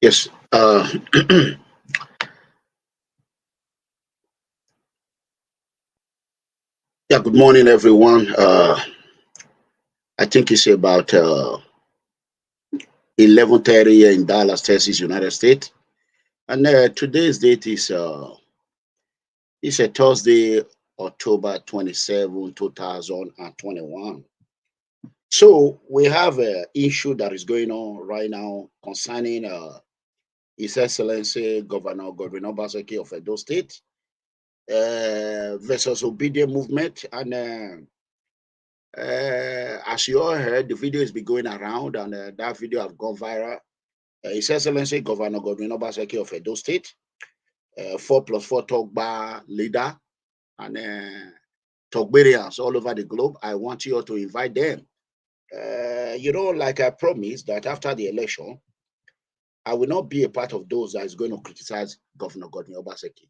Yes. Yeah. Good morning, everyone. I think it's about 11:30 here in Dallas, Texas, United States, and today's date is it's a Thursday, October 27, 2021. So we have an issue that is going on right now concerning His Excellency Governor Godwin Obaseki of Edo State versus Obidient movement and. As you all heard, the video has been going around, and that video have gone viral. His Excellency Governor Godwin Obaseki of Edo State, 4+4 talk bar leader, and Togberians all over the globe. I want you all to invite them. Like I promised that after the election, I will not be a part of those that is going to criticize Governor Godwin Obaseki.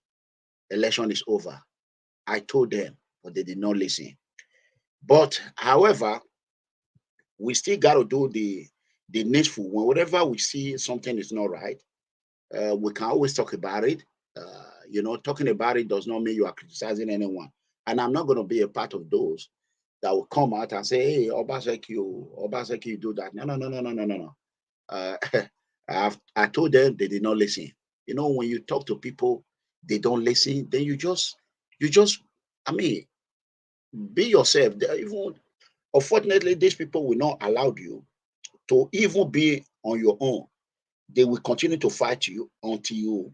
Election is over. I told them, but they did not listen. But however, we still got to do the needful. Whenever we see something is not right, we can always talk about it. Talking about it does not mean you are criticizing anyone. And I'm not going to be a part of those that will come out and say, "Hey, Obaseki, you do that." No, no, no, no, no, no, no, no. Uh, I told them they did not listen. When you talk to people, they don't listen. Then you just, I mean, be yourself. Even unfortunately, these people will not allow you to even be on your own. They will continue to fight you until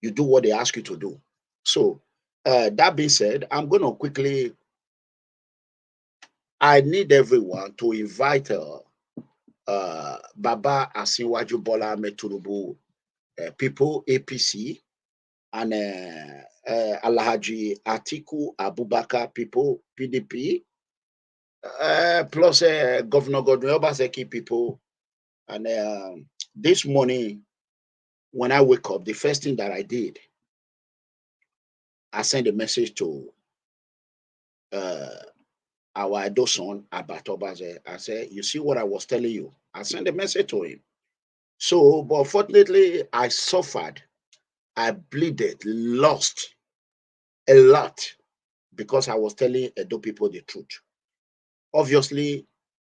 you do what they ask you to do. So that being said, I'm going to quickly. I need everyone to invite Baba Asiwaju Bola Ahmed Tinubu people APC and ALAHAJI Atiku Abubakar people PDP plus Governor Godwin Obaseki people. And this morning when I wake up, the first thing that I did, I sent a message to uh, our Edo son, Abatobaze. I said, "You see what I was telling you?" I sent a message to him. So, but fortunately, I suffered, I bleeded, lost a lot because I was telling Edo people the truth. Obviously,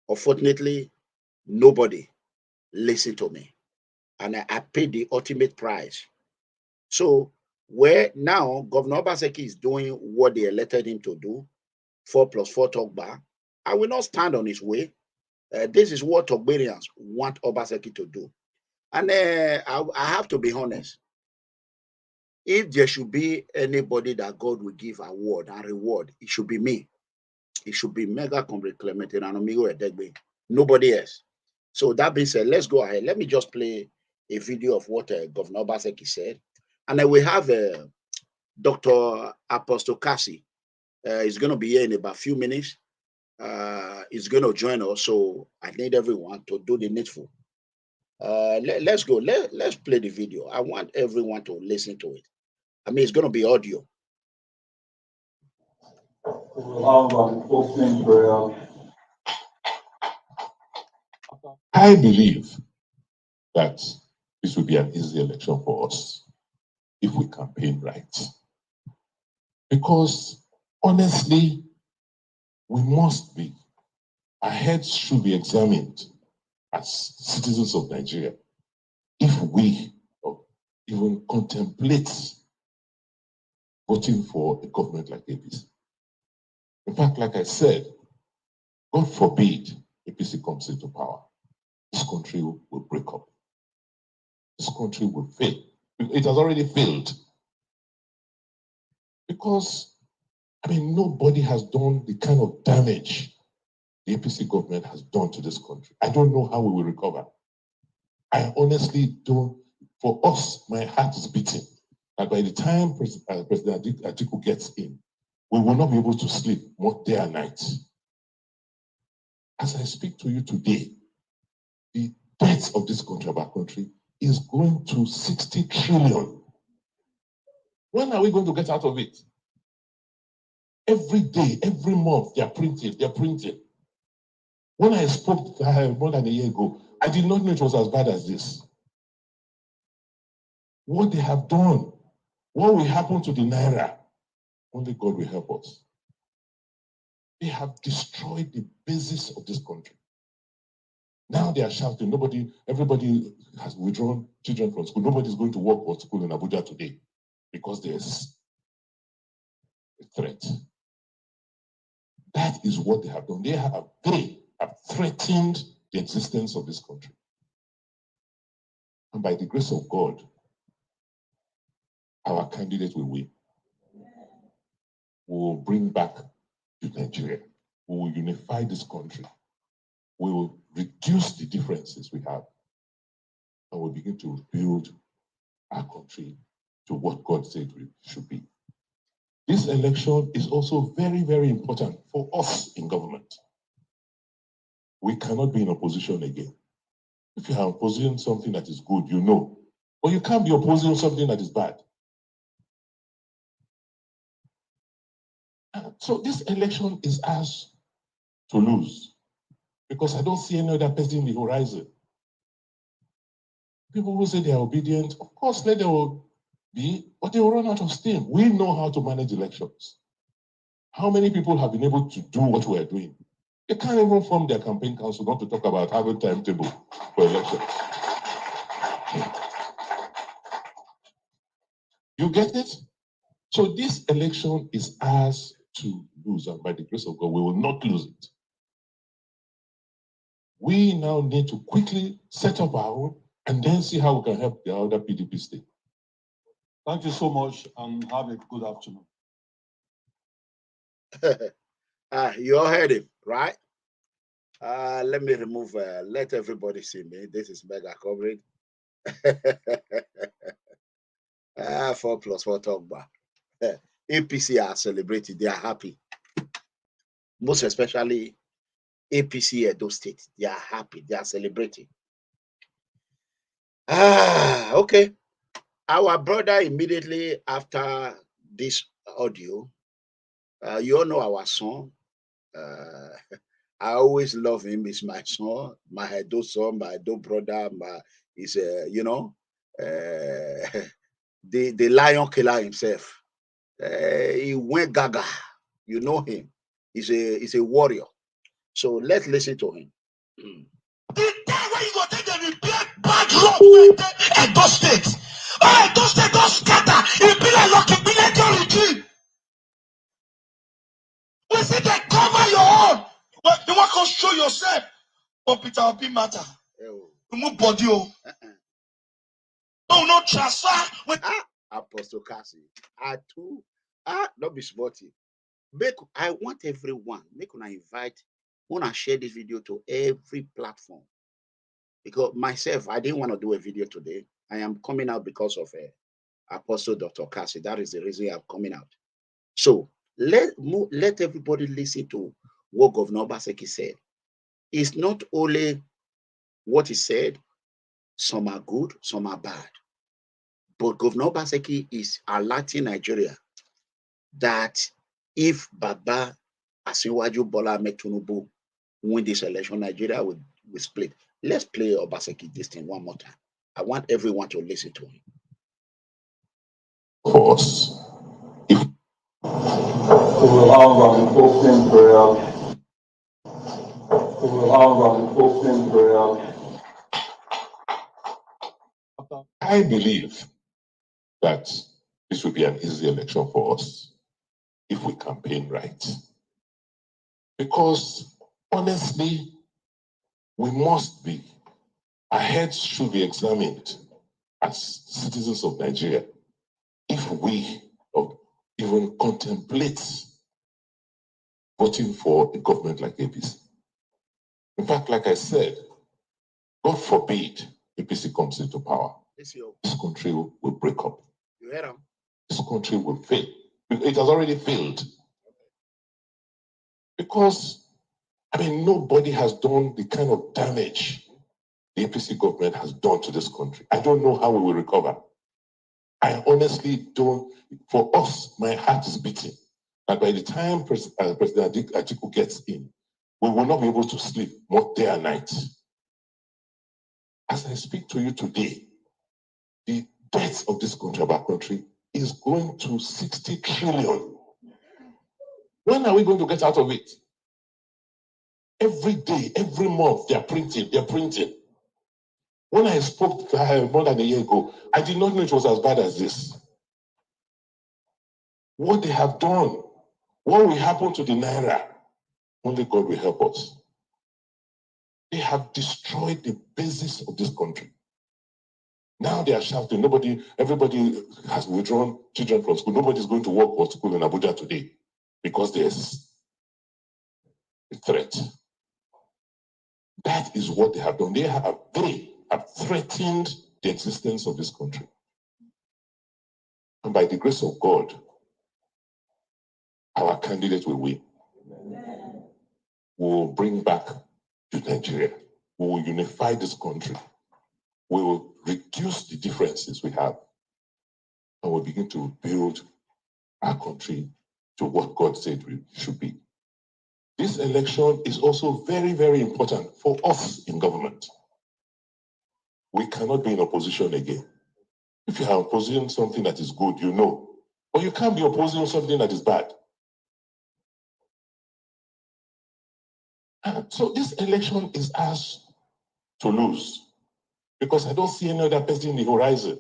unfortunately, nobody listened to me. And I paid the ultimate price. So, where now Governor Obaseki is doing what they elected him to do, 4+4 talk bar. I will not stand on his way. This is what Togberians want Obaseki to do. And I have to be honest. If there should be anybody that God will give award and reward, it should be me. It should be Mega Comrade Clemente and Amigo Edegbe. Nobody else. So that being said, let's go ahead. Let me just play a video of what Governor Obaseki said. And then we have Dr. Apostle Cassie. He's going to be here in about a few minutes. Is going to join us. So I need everyone to do the needful. Let's go. Let's play the video. I want everyone to listen to it. I mean, it's going to be audio. We'll have an opening prayer. I believe that this will be an easy election for us if we campaign right. Because honestly, we must be. Our heads should be examined as citizens of Nigeria if we even contemplate voting for a government like APC. In fact, like I said, God forbid APC comes into power. This country will break up. This country will fail. It has already failed. Because, nobody has done the kind of damage the APC government has done to this country. I don't know how we will recover. I honestly don't. For us, my heart is beating. And by the time President Atiku gets in, we will not be able to sleep more day and night. As I speak to you today, the debt of this country, of our country, is going to 60 trillion. When are we going to get out of it? Every day, every month, they're printing. When I spoke more than a year ago, I did not know it was as bad as this. what they have done, what will happen to the Naira, only God will help us. They have destroyed the basis of this country. Now they are shouting, everybody has withdrawn children from school. Nobody's going to work or school in Abuja today because there's a threat. That is what they have done. They have threatened the existence of this country. And by the grace of God, our candidate will win. We will bring back to Nigeria. We will unify this country. We will reduce the differences we have. And we'll begin to build our country to what God said we should be. This election is also very, very important for us in government. We cannot be in opposition again. If you are opposing something that is good, you know. But you can't be opposing something that is bad. So this election is ours to lose. Because I don't see any other person in the horizon. People who say they are obedient, of course, let them be, but they will run out of steam. We know how to manage elections. How many people have been able to do what we are doing? They can't even form their campaign council, not to talk about having timetable for elections. You get it? So this election is ours to lose, and by the grace of God, we will not lose it. We now need to quickly set up our own and then see how we can help the other PDP state. Thank you so much and have a good afternoon. You all heard him, right? Let me remove, let everybody see me. This is mega coverage. 4+4 talk back. APC are celebrating, they are happy. Most especially APC Edo State, they are happy, they are celebrating. Okay. Our brother immediately after this audio, you all know our son. I always love him. He's my son, my Edo son, my Edo brother. He's you know, the lion killer himself. He went gaga. You know him. He's a warrior. So let's listen to him. The day when you go take the repair bad road with the Edo State. Oh, Edo State don't scatter. It be like lucky military. We see they cover your own. Well, you want to show yourself. But Peter Obi matter. Remove body. No, no transfer. Apostle Cassie. Don't be sporty. I want everyone, wanna share this video to every platform. Because myself, I didn't want to do a video today. I am coming out because of Apostle Dr. Cassie. That is the reason I'm coming out. So let everybody listen to what Governor Obaseki said. It's not only what he said, some are good, some are bad. But Governor Obaseki is alerting Nigeria that if Baba Asiwaju Bola Ahmed Tinubu win this election, Nigeria will split. Let's play Obaseki this thing one more time. I want everyone to listen to him. Of course. We will have an open prayer. We will have an open prayer. I believe that this will be an easy election for us if we campaign right. Because honestly, we must be. Our heads should be examined as citizens of Nigeria if we even contemplate voting for a government like APC. In fact, like I said, God forbid APC comes into power. This country will break up. You heard him? This country will fail. It has already failed. Because, nobody has done the kind of damage the APC government has done to this country. I don't know how we will recover. I honestly don't. For us, my heart is beating. And by the time President Atiku gets in, we will not be able to sleep both day and night. As I speak to you today, the debt of this country, of our country, is going to 60 trillion. When are we going to get out of it? Every day, every month, they're printing. When I spoke more than a year ago, I did not know it was as bad as this. What they have done, what will happen to the Naira, only God will help us. They have destroyed the basis of this country. Now they are shouting, everybody has withdrawn children from school. Nobody's going to work or school in Abuja today because there's a threat. That is what they have done. They have threatened the existence of this country. And by the grace of God, our candidate will win. We will bring back to Nigeria. We will unify this country. We will reduce the differences we have. And we'll begin to build our country to what God said we should be. This election is also very, very important for us in government. We cannot be in opposition again. If you are opposing something that is good, you know. But you can't be opposing something that is bad. So this election is ours to lose. Because I don't see any other person in the horizon.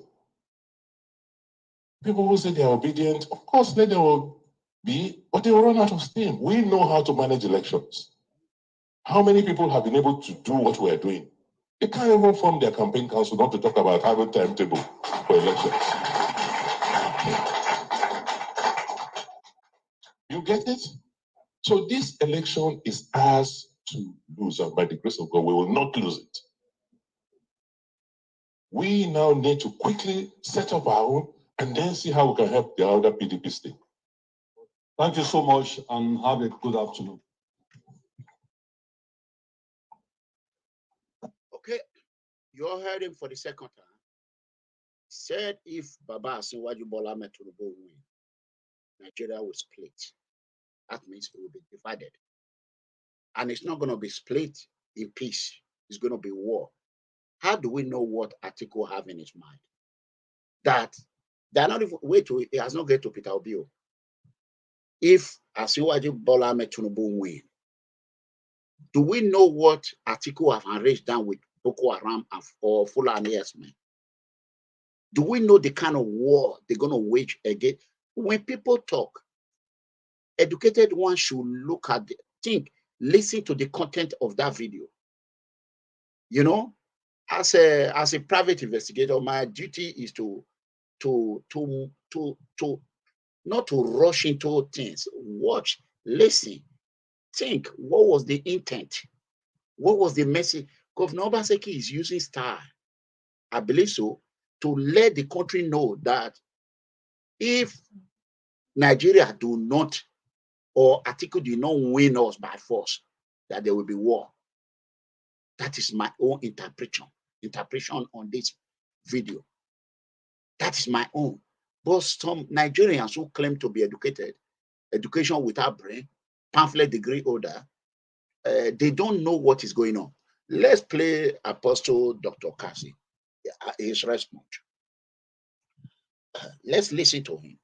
People who say they are obedient, of course, let them be, but they will run out of steam. We know how to manage elections. How many people have been able to do what we are doing? They can't even form their campaign council, not to talk about having a timetable for elections. You get it? So this election is ours to lose, and by the grace of God, we will not lose it. We now need to quickly set up our own and then see how we can help the other PDP state. Thank you so much and have a good afternoon. Okay, you all heard him for the second time. He said if Baba Asiwaju Bola Ahmed Tinubu win, Nigeria will split. That means it will be divided. And it's not going to be split in peace. It's going to be war. How do we know what Atiku have in his mind? That they are not even it has not get to Peter Obi. If Asiwaju Bola Ahmed Tinubu win, do we know what Atiku have arranged down with Boko Haram or Fulani men? Do we know the kind of war they're going to wage again? When people talk, educated ones should look at listen to the content of that video. You know, as a private investigator, my duty is to not to rush into things. Watch, listen, think. What was the intent? What was the message? Governor Obaseki is using style, I believe so, to let the country know that if Nigeria do not, or Atiku do not win us by force, that there will be war. That is my own interpretation on this video. That is my own. But some Nigerians who claim to be educated, education without brain, pamphlet degree holder, they don't know what is going on. Let's play Apostle Dr. Cassie, his response. Let's listen to him.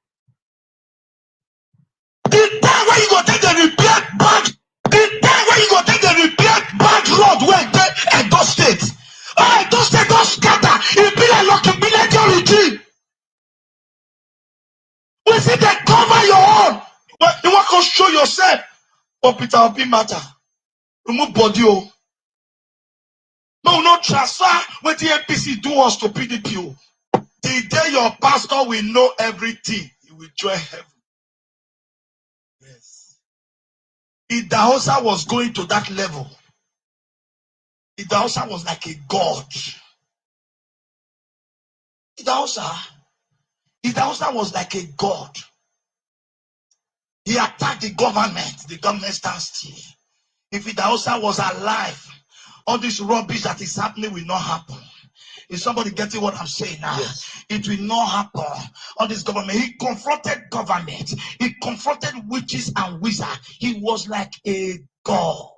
The time when you go take the repair bad, the time when you go take the repair bad road where they Edo State. Oh, Edo State don't scatter. It be like lucky military. We see they cover your own. You want to show yourself. But Peter Obi matter. Remove body. No, not transfer what the APC do us to PDP. The day your pastor will know everything, he will join heaven. Yes. If Dahosa was going to that level, if Dahosa was like a god, if Dahosa was like a god, he attacked the government stands still. If Dahosa was alive, all this rubbish that is happening will not happen. Is somebody getting what I'm saying now? Yes. It will not happen. On this government, he confronted government. He confronted witches and wizards. He was like a god.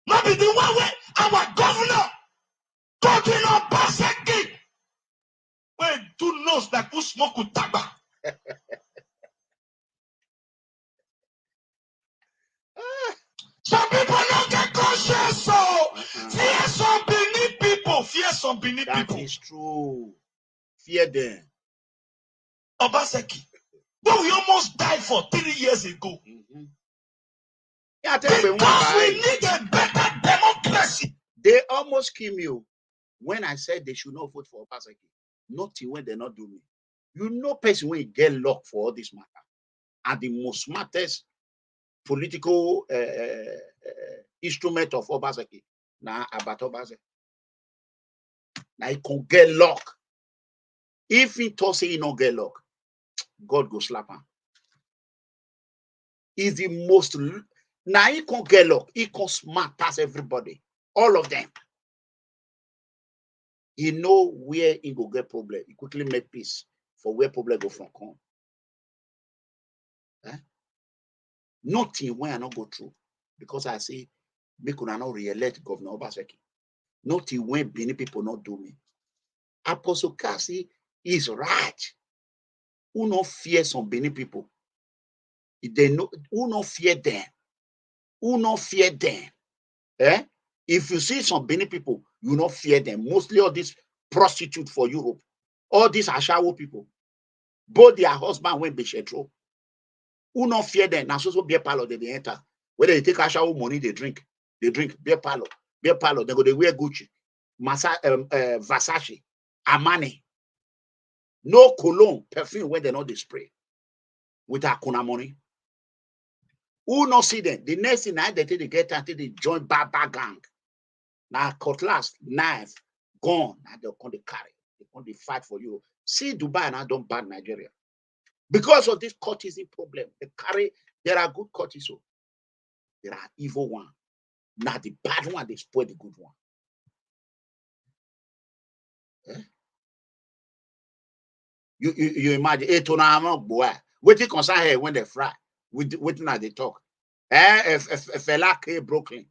Not be the one way our governor GODWIN Obaseki. When two knows that who smoke with taba. Some people don't get conscious, so fear some beneath people. Fear some beneath people. That is true. Fear them. Obaseki, but we almost died for 3 years ago. Yeah, I tell you, Because we need a better democracy. they almost kill me when I said they should not vote for Obaseki. Nothing when they not do me. You know, person when you get locked for all this matter, and the most smartest political instrument of Obaseki. Now about Obaseki. Now he can get locked. If he talk say he not get locked, God go slap him. He's the most. Now he can get locked. He can smart pass everybody. All of them. He know where he go get problem. He quickly make peace for where problem go from come. Nothing when I not go through. Because I say, make una not re-elect Governor Obaseki. Nothing when Benin people not do me. Apostle Cassie is right. Who not fear some Benin people? They know who not fear them. Who not fear them? Eh? If you see some Benin people, you not fear them. Mostly all these prostitutes for Europe, all these Ashawo people, both their husband went be shetro. Who not fear them? Now so beer parlor they enter. Whether they take Ashawo money, they drink beer parlor. They go they wear Gucci, Versace, Armani. No cologne, perfume when they not they spray with Akuna money. Who not see them? The next thing I they get until they join Baba gang. Now cutlass, knife, gun, and they'll come to carry. They come to fight for you. See Dubai now don't ban Nigeria. Because of this courtesan problem, they carry, there are good courtesans. There are evil one. Now the bad one, they spoil the good one. Eh? You imagine, hey, boy, what you concern here when they fry? Waiting at the talk. If fella came Brooklyn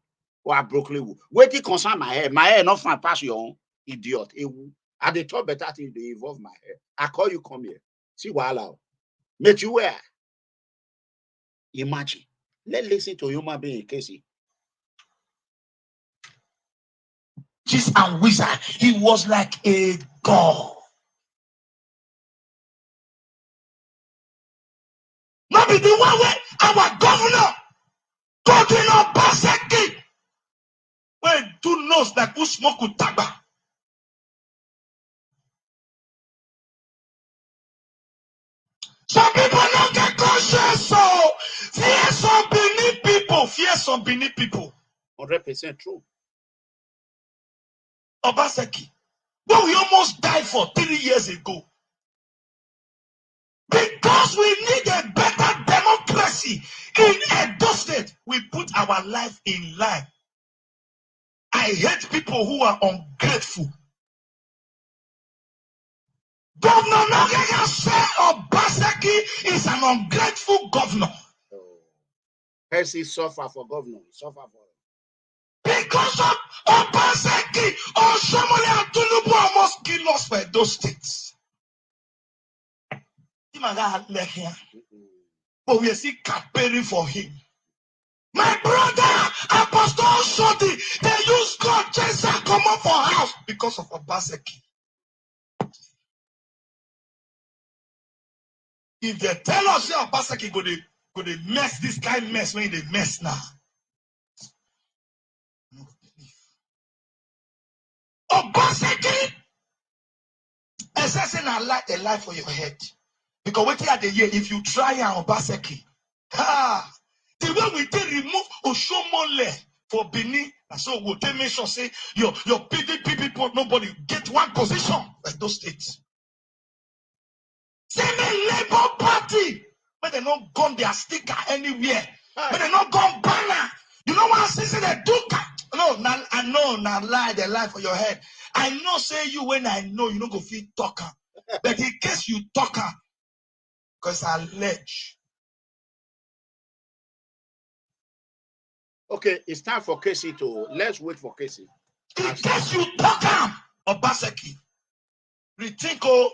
or Brooklyn, what you concern my hair not fine pass your own idiot. At the top better thing they involve my hair. I call you come here. See what allow. Make you wear. Imagine. Let's listen to human being Cassie. Witches and wizard. He was like a god. Not be the one way our governor GODWIN Obaseki. When two knows that who smoke with taba. Some people don't get conscious, so fear some beneath people. Fear some beneath people. 100% true. Obaseki, but we almost died for 3 years ago. Because we need a better democracy in Edo State, we put our life in line. I hate people who are ungrateful. Governor Nogega said Obaseki is an ungrateful governor. Percy suffer for governor. Suffer for Because of Obaseki, Oshiomhole and Tinubu almost kill us for those states. But we are still campaigning for him. My brother, Apostle Shodi, they use God chase and come up for house because of Obaseki. If they tell us that Obaseki go to mess this kind mess when they mess now. Obaseki assessing a life for your head. Because waiting at the year, if you try an Obaseki, the way we did remove Oshiomhole for Benin, and so we'll make sure say your PDP people, nobody get one position at those states. Same Labour Party, but they not gone their sticker anywhere. But they not gone banner. You know what I say they do? No, I know, not lie, they lie for your head. I know, say you when I know you don't go feel talker. But in case you talker, because I allege. okay, it's time for Casey to let's wait for Casey. In case you talk am, Obaseki, rethink oh,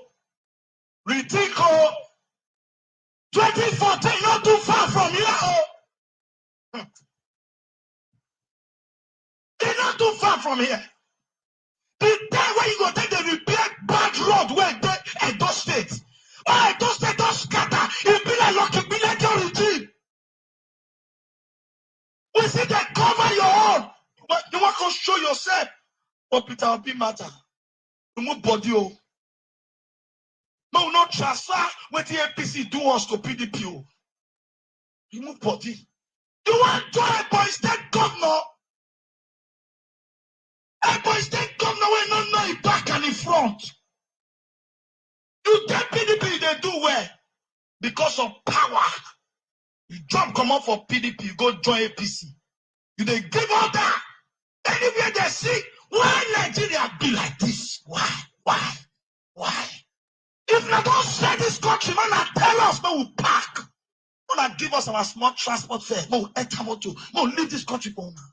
2014 not too far from here. Oh. It's not too far from here. The time when you go take the repair bad road where they Edo State. Oh, Edo State don't scatter. It be like lucky be like your regime. We see they cover your own. But you want to show yourself. But Peter Obi matter. You move body. Oh. No, not transfer what the APC do us to PDP. Oh. You move body. You want to a boy state governor? A boy state governor will not know it back and in front. You tell PDP they do well because of power. You jump come up for PDP, you go join APC. You they give all that. Anywhere they see, why Nigeria be like this? Why? If not don't say this country, man, I tell us, no, we pack. Wanna give us our small transport fare. No, no, leave this country for now.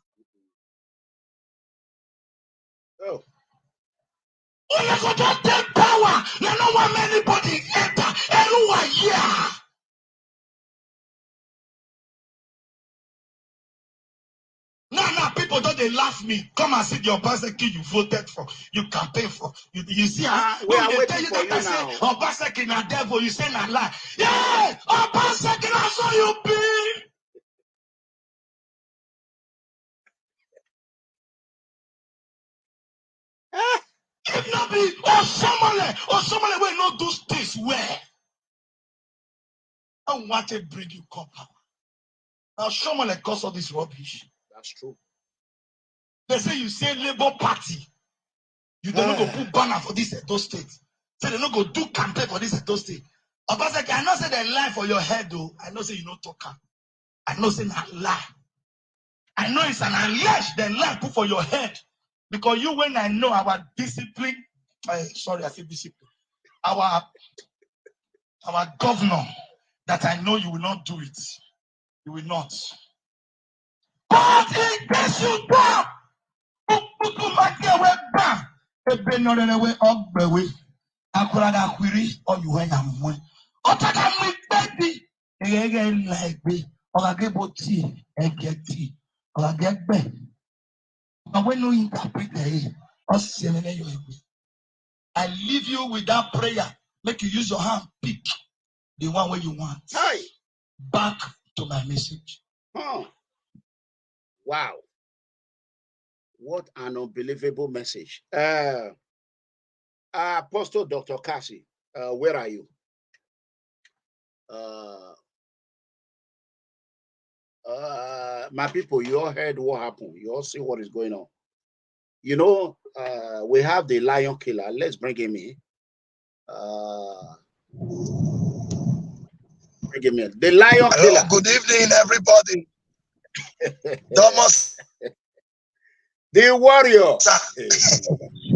Oh. You go just take power. You don't want anybody enter. Everyone here. Now, people don't they laugh me. Come and see the Obaseki you voted for, you campaign for. You see, we are they waiting tell you for that I you say now. Obaseki na devil, you say na lie. Yeah, Obaseki na so you be. If not be, someone will not do this where. I want to bring you come power. Now, someone cause all this rubbish. That's true. They say you say Labour Party. You don't go put banner for this Edo State. Say they don't go do campaign for this Edo State. Obaseki, I know say they lie for your head though. I know say you don't talk. I know say not lie. I know it's an alleged they lie put for your head. Because you when I know our discipline, sorry, I say discipline. Our governor, that I know you will not do it. You will not. But in case you talk, you might get away back. Ebe no rene we ogbewe. Akwara da kwiri or you when I'm one. Otaka mi baby. Ege like be. Ogage boti. Ege ti. Ogage be. But when you interpret it, I leave you with that prayer. Make you use your hand, pick the one where you want. Hi. Back to my message. Huh. Wow. What an unbelievable message. Apostle Dr. Cassie, where are you? My people, you all heard what happened. You all see what is going on. You know, we have the lion killer. Let's bring him in. Bring him in. The lion killer. Good evening, everybody. Thomas. The warrior.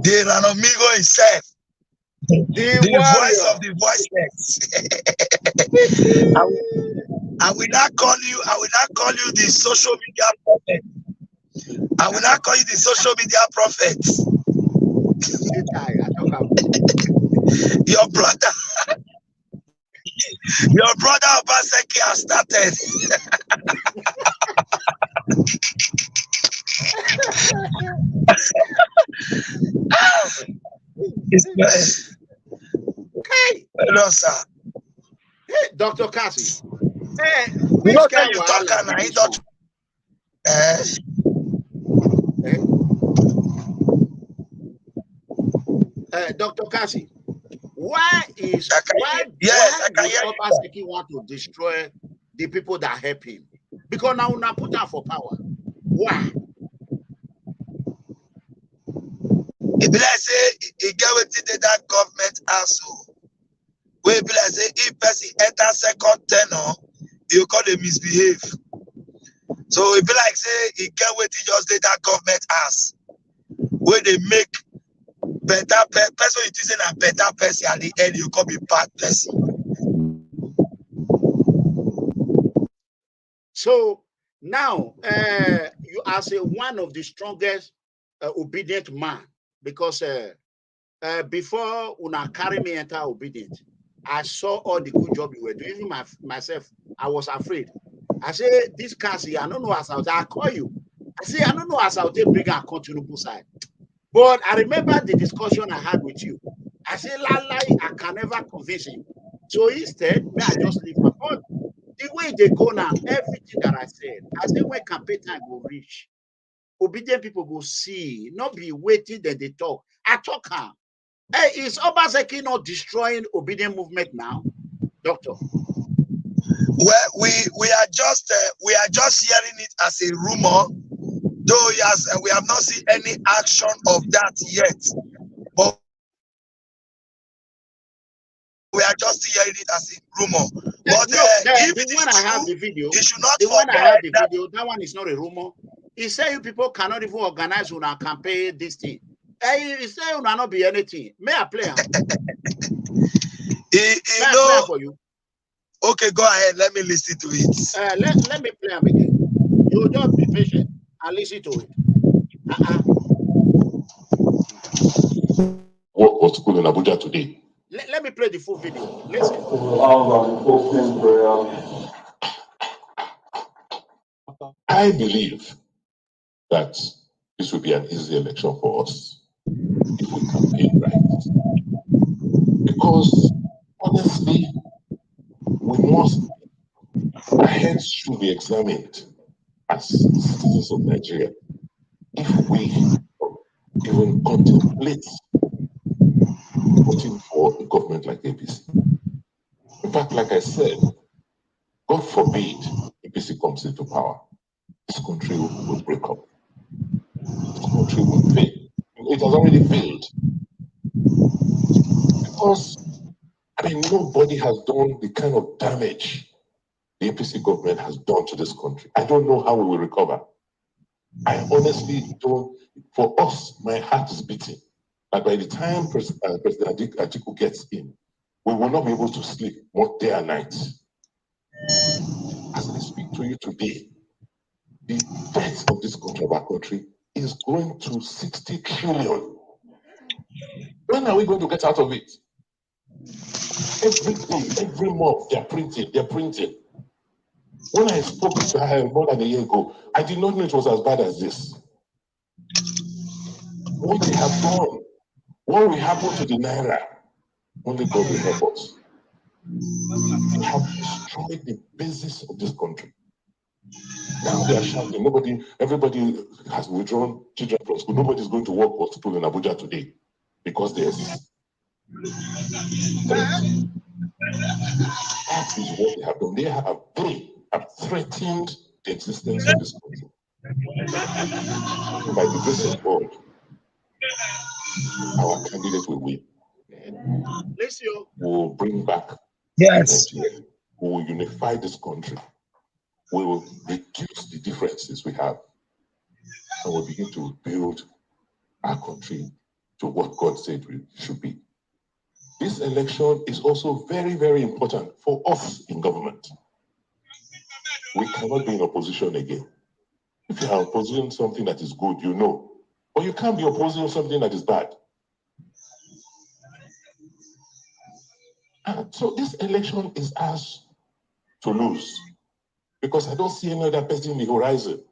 The Ranomigo himself. The voice of the voiceless. I will not call you the social media prophet. I will not call you the social media prophet. Your brother Obaseki has started. Hello, sir. Hey, Dr. Cassie. Hey, you know that you talk and I don't. Dr. Cassie, why would Obaseki want to destroy the people that help him? Because now we put out for power. Why? It be like say he get wetin that government also. Where be like say if person enter second tenor, you call them misbehave. So it be like say he get wetin just that government has. Where they make better person you think a better person at the end you call me bad person. So now you are say one of the strongest obedient man because before una carry me enter Obidient, I saw all the good job you were doing. Even myself, I was afraid. I say, this Cassie, I don't know as I call you. I say, I don't know as I'll bring a Tinubu side. But I remember the discussion I had with you. I say, I can never convince him. So instead, may I just leave my phone. The way they go now, everything that I say when campaign time will reach, obedient people will see, not be waiting that they talk. I talk her. Hey, is Obaseki not destroying obedient movement now, Doctor? Well, we are just hearing it as a rumor, though yes, we have not seen any action of that yet. But we are just hearing it as a rumor. But no, if the it one is I have true, the video. you should not The one I forget have the that video. That one is not a rumor. He said you people cannot even organize on our campaign this thing. He said you will not be anything. May I play him? May I play him for you? Okay, go ahead. Let me listen to it. Let me play him again. You just be patient and listen to it. What was school in Abuja today? Let me play the full video. Listen. I believe that this will be an easy election for us if we campaign right. Because honestly, our heads should be examined as citizens of Nigeria if we even contemplate voting for a government like APC. In fact, like I said, God forbid APC comes into power. This country will break up. This country will fail. It has already failed. Because, nobody has done the kind of damage the APC government has done to this country. I don't know how we will recover. I honestly don't. For us, my heart is beating. That by the time President Atiku gets in, we will not be able to sleep both day and night. As I speak to you today, the debt of this country, of our country, is going to 60 trillion. When are we going to get out of it? Every day, every month, they're printing. When I spoke to her more than a year ago, I did not know it was as bad as this. What they have done, what will happen to the Naira, only God will help us. They have destroyed the basis of this country. Now they are shouting, everybody has withdrawn children from school. Nobody's going to work or school in Abuja today because there's threat. That is what they have done. They have threatened the existence of this country. By the grace of God, our candidate will win. We will bring back Nigeria. We will unify this country. We will reduce the differences we have. And we'll begin to build our country to what God said we should be. This election is also very, very important for us in government. We cannot be in opposition again. If you are opposing something that is good, you know. But you can't be opposing something that is bad. And so this election is ours to lose. Because I don't see any other person in the horizon.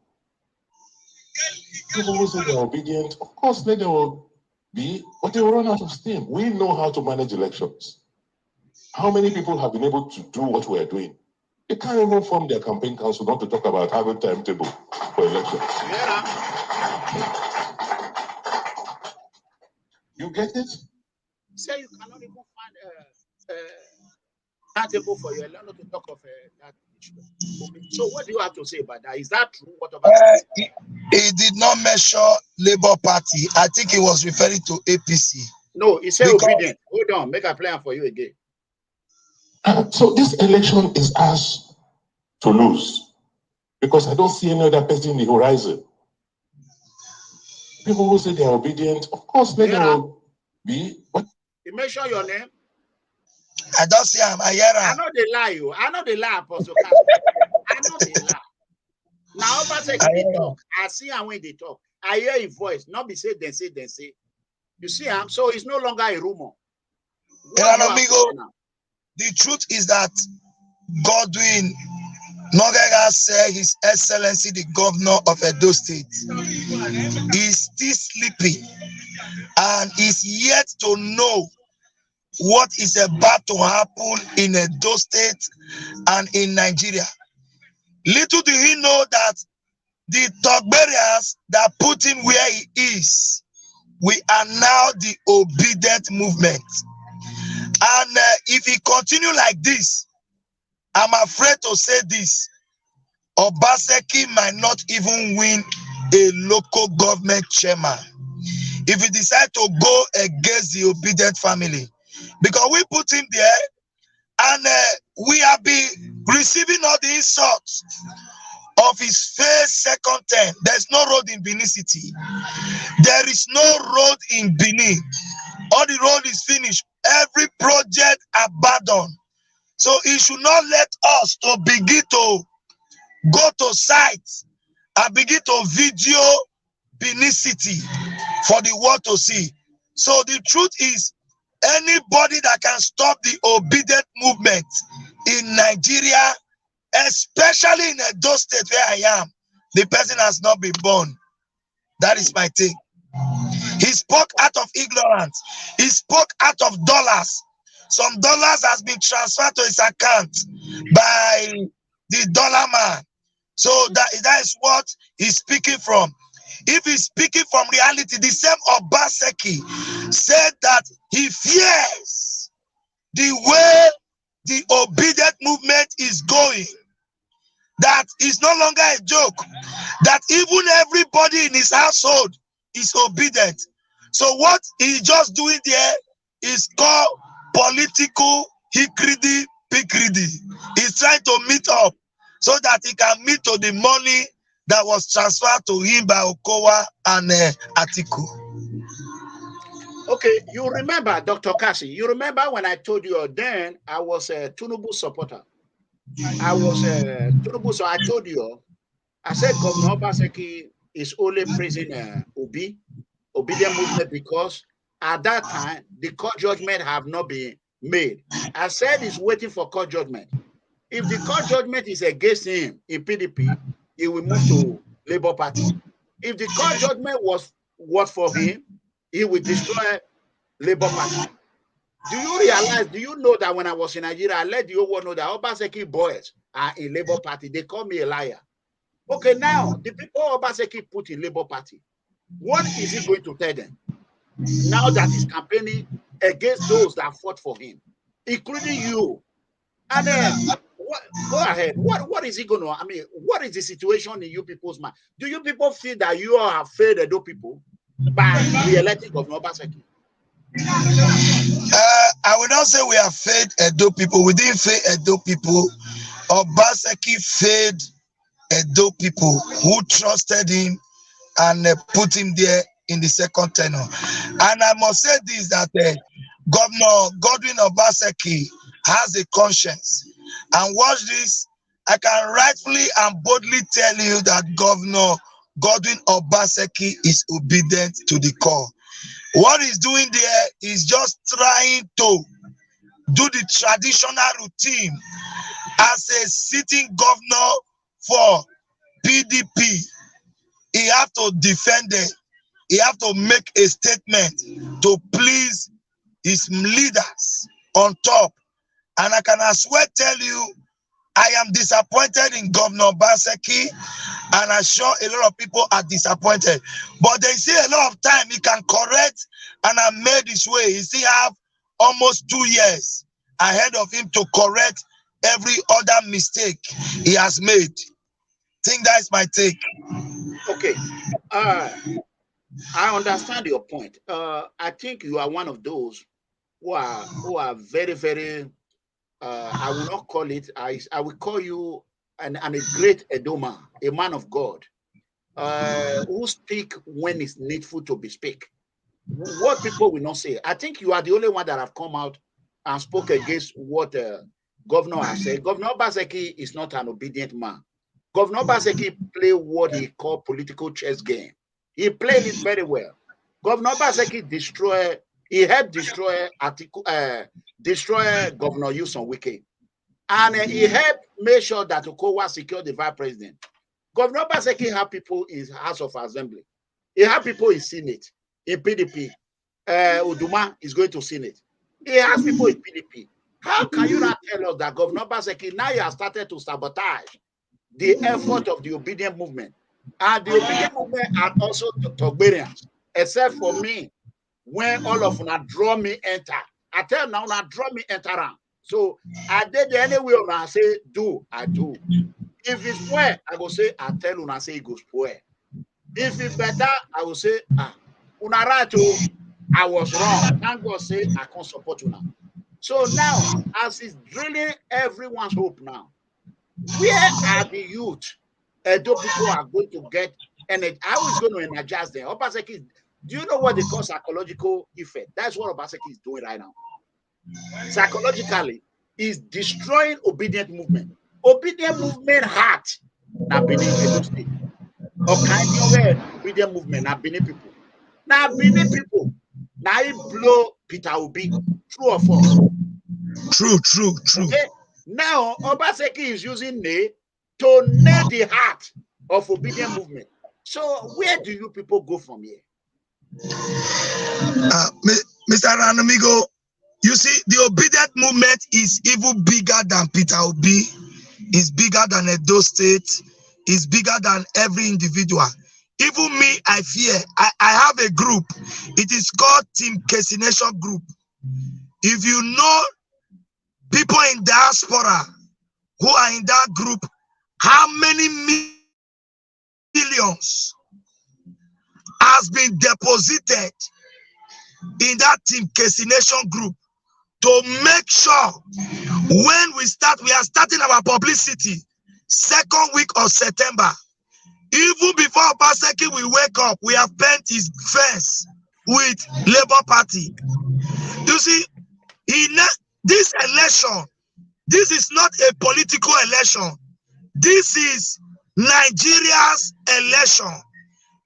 People who say they're obedient, of course, they will be, but they will run out of steam. We know how to manage elections. How many people have been able to do what we're doing? They can't even form their campaign council, not to talk about having timetable for elections. You get it? Say you cannot even find timetable for your not to talk of that issue. So what do you have to say about that? Is that true? What about he did not measure Labour Party. I think he was referring to APC. No, he said obedient. Hold on, make a plan for you again. So this election is ours to lose. Because I don't see any other person in the horizon. People who say they're obedient, of course, they will be. But you mention your name? I don't see him. I know they lie, you. I know they lie, Apostle Cassie. I know they lie. Now, Obaseki they talk. I see how when they talk. I hear a voice, not be say, then say, then say. You see, so it's no longer a rumor. The truth is that Godwin Nogega said His Excellency the Governor of Edo State is still sleeping and is yet to know what is about to happen in Edo State and in Nigeria. Little do he know that the Togberians that put him where he is, we are now the Obidient movement. And if he continue like this, I'm afraid to say this, Obaseki might not even win a local government chairman if he decide to go against the Obidient family, because we put him there and we have been receiving all the insults of his first second term. There's no road in Benin City. There is no road in Benin. All the road is finished. Every project abandoned. So he should not let us to begin to go to sites and begin to video Benin City for the world to see. So the truth is, anybody that can stop the Obidient movement in Nigeria, especially in Edo State where I am, the person has not been born. That is my thing. He spoke out of ignorance. He spoke out of dollars. Some dollars has been transferred to his account by the dollar man. So that is what he's speaking from. If he's speaking from reality, the same Obaseki said that he fears the way the Obidient movement is going. That is no longer a joke. That even everybody in his household is obedient. So what he's just doing there is called political hikridi pikridi. He's trying to meet up so that he can meet to the money that was transferred to him by Okowa and Atiku. Okay, you remember, Dr. Cassie, you remember when I told you then I was a Tinubu supporter. I was a Tinubu, so I told you, I said Governor Obaseki is only praising Obidient movement because at that time, the court judgment have not been made. I said he's waiting for court judgment. If the court judgment is against him in PDP, he will move to Labour Party. If the court judgment was for him, he will destroy Labour Party. Do you realize, do you know that when I was in Nigeria, I let the whole world know that Obaseki boys are in Labour Party. They call me a liar. Okay, now, the people Obaseki put in Labour Party, what is he going to tell them? Now that he's campaigning against those that fought for him, including you. And then, go ahead. What is he going to, I mean, what is the situation in you people's mind? Do you people feel that you all have failed Edo people by re-electing Governor Obaseki? I will not say we have failed Edo people. We didn't fail Edo people. Obaseki failed Edo people who trusted him and put him there in the second tenure. And I must say this, that Governor Godwin Obaseki has a conscience. And watch this, I can rightfully and boldly tell you that Governor Godwin Obaseki is obedient to the call. What he's doing there is just trying to do the traditional routine as a sitting governor for PDP. He have to defend it. He have to make a statement to please his leaders on top. And I can as well tell you, I am disappointed in Governor Obaseki, and I'm sure a lot of people are disappointed. But they see a lot of time he can correct and amend his way. He still have almost 2 years ahead of him to correct every other mistake he has made. I think that's my take. Okay. I understand your point. I think you are one of those who are very, very, I will not call it, I will call you a great Edoma, a man of God, who speak when it's needful to be speak. What people will not say. I think you are the only one that have come out and spoke against what Governor has said. Governor Obaseki is not an obedient man. Governor Obaseki play what he called political chess game. He played it very well. Governor Obaseki he helped destroy Atiku, destroy Governor Yuson Wike. And he helped make sure that Okowa secured the vice president. Governor Obaseki had people in House of Assembly. He had people in Senate, in PDP. Uduma is going to Senate. He has people in PDP. How can you not tell us that Governor Obaseki now you have started to sabotage the effort of the Obidient movement? And the Obidient movement are also Togberians, except for me, when all of them draw me enter. I tell now, draw me enter around. So I did anyway when I say do, I do. If it's poor, I will say I tell you, I say it goes poor. If it's better, I will say, una right, I was wrong. Thank God say I can't support you now. So now, as it's drilling everyone's hope now, where are the youth? Edo people are going to get energy. How is going to energize them? Obaseki, do you know what they call psychological effect? That's what Obaseki is doing right now. Psychologically, is destroying Obidient movement. Obidient movement heart. Now, Benin Edo State. Okay, Obidient movement. Now, Benin people. Now, Benin people. Now, he blow Peter Obi. True or false? True. Okay. Now, Obaseki is using Ne to nail the heart of Obidient movement. So, where do you people go from here? Mr. Ranamigo, you see, the Obidient movement is even bigger than Peter Obi, is bigger than Edo State, is bigger than every individual. Even me, I fear. I have a group. It is called Team Cassie Nation Group. If you know people in diaspora who are in that group, how many millions has been deposited in that Team Cassie Nation Group to make sure when we are starting our publicity, 2nd week of September. Even before Obaseki we wake up, we have painted his fence with Labour Party. You see, this election, this is not a political election. This is Nigeria's election.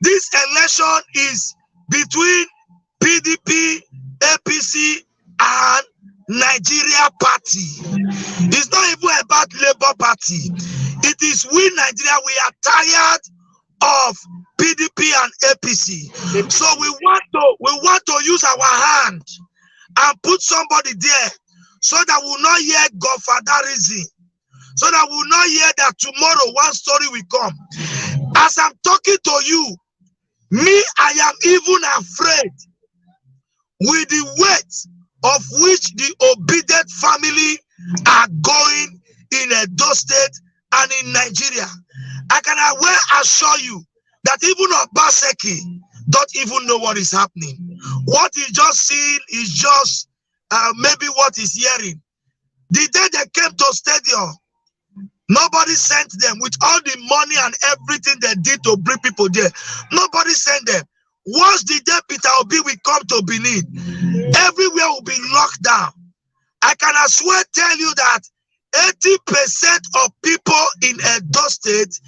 This election is between PDP, APC, and Nigeria Party. It's not even about Labour Party. It is we Nigeria. We are tired of PDP and APC. So we want to use our hand and put somebody there so that we'll not hear godfatherism. So that we'll not hear that tomorrow one story will come. As I'm talking to you, me, I am even afraid with the weight of which the Obidient family are going in Edo State and in Nigeria. I can well assure you that even Obaseki don't even know what is happening. What he just seen is just maybe what he's hearing. The day they came to stadium, nobody sent them with all the money and everything they did to bring people there. Nobody sent them. Once the day Peter Obi will come to Benin, everywhere will be locked down. I can as well tell you that 80% of people in Edo State,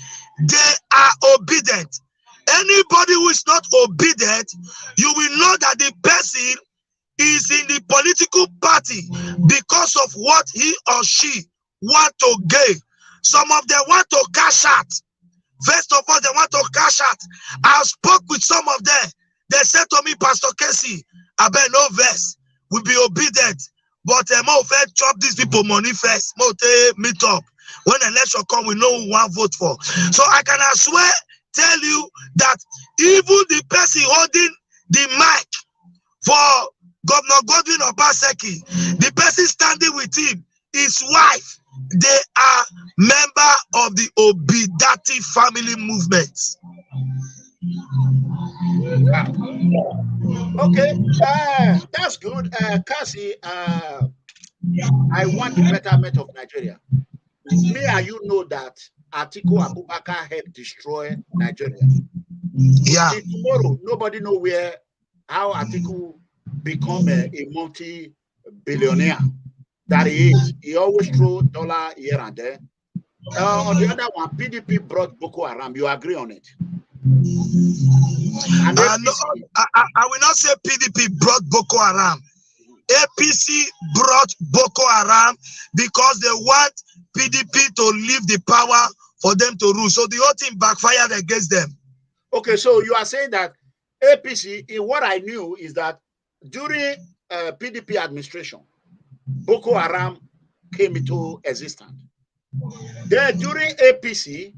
they are obedient. Anybody who is not obedient, you will know that the person is in the political party because of what he or she want to gain. Some of them want to cash out. First of all, they want to cash out. I spoke with some of them. They said to me, Pastor Cassie, I bet no verse. We'll be obedient. But more first chop these people money first. More meet up. When election come, we know who want vote for. So I can as well tell you that even the person holding the mic for Governor GODWIN Obaseki, the person standing with him, his wife, they are member of the Obidati family movement. Okay, that's good. Cassie, I want the betterment of Nigeria. Me and you know that Atiku Abubakar helped destroy Nigeria. Yeah. Till tomorrow, nobody know how Atiku become a multi-billionaire that he is. He always throw $1 here and there. On the other one, PDP brought Boko Haram. You agree on it? I will not say PDP brought Boko Haram. APC brought Boko Haram because they want PDP to leave the power for them to rule. So the whole thing backfired against them. Okay, so you are saying that APC, what I knew is that during PDP administration, Boko Haram came into existence. Then during APC,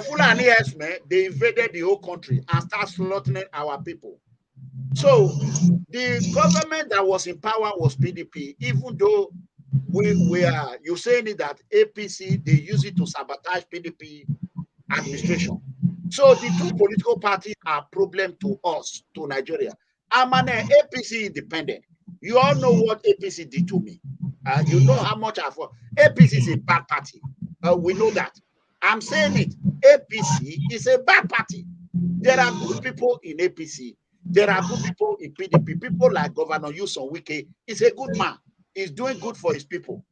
Fulani Esme, they invaded the whole country and started slaughtering our people. So the government that was in power was PDP, even though we are, you're saying it that APC, they use it to sabotage PDP administration. So the two political parties are a problem to us, to Nigeria. I'm an APC independent. You all know what APC did to me. You know how much I've fought. APC is a bad party. We know that. I'm saying it. APC is a bad party. There are good people in APC. There are good people in PDP. People like Governor Yuson Wike is a good man. He's doing good for his people.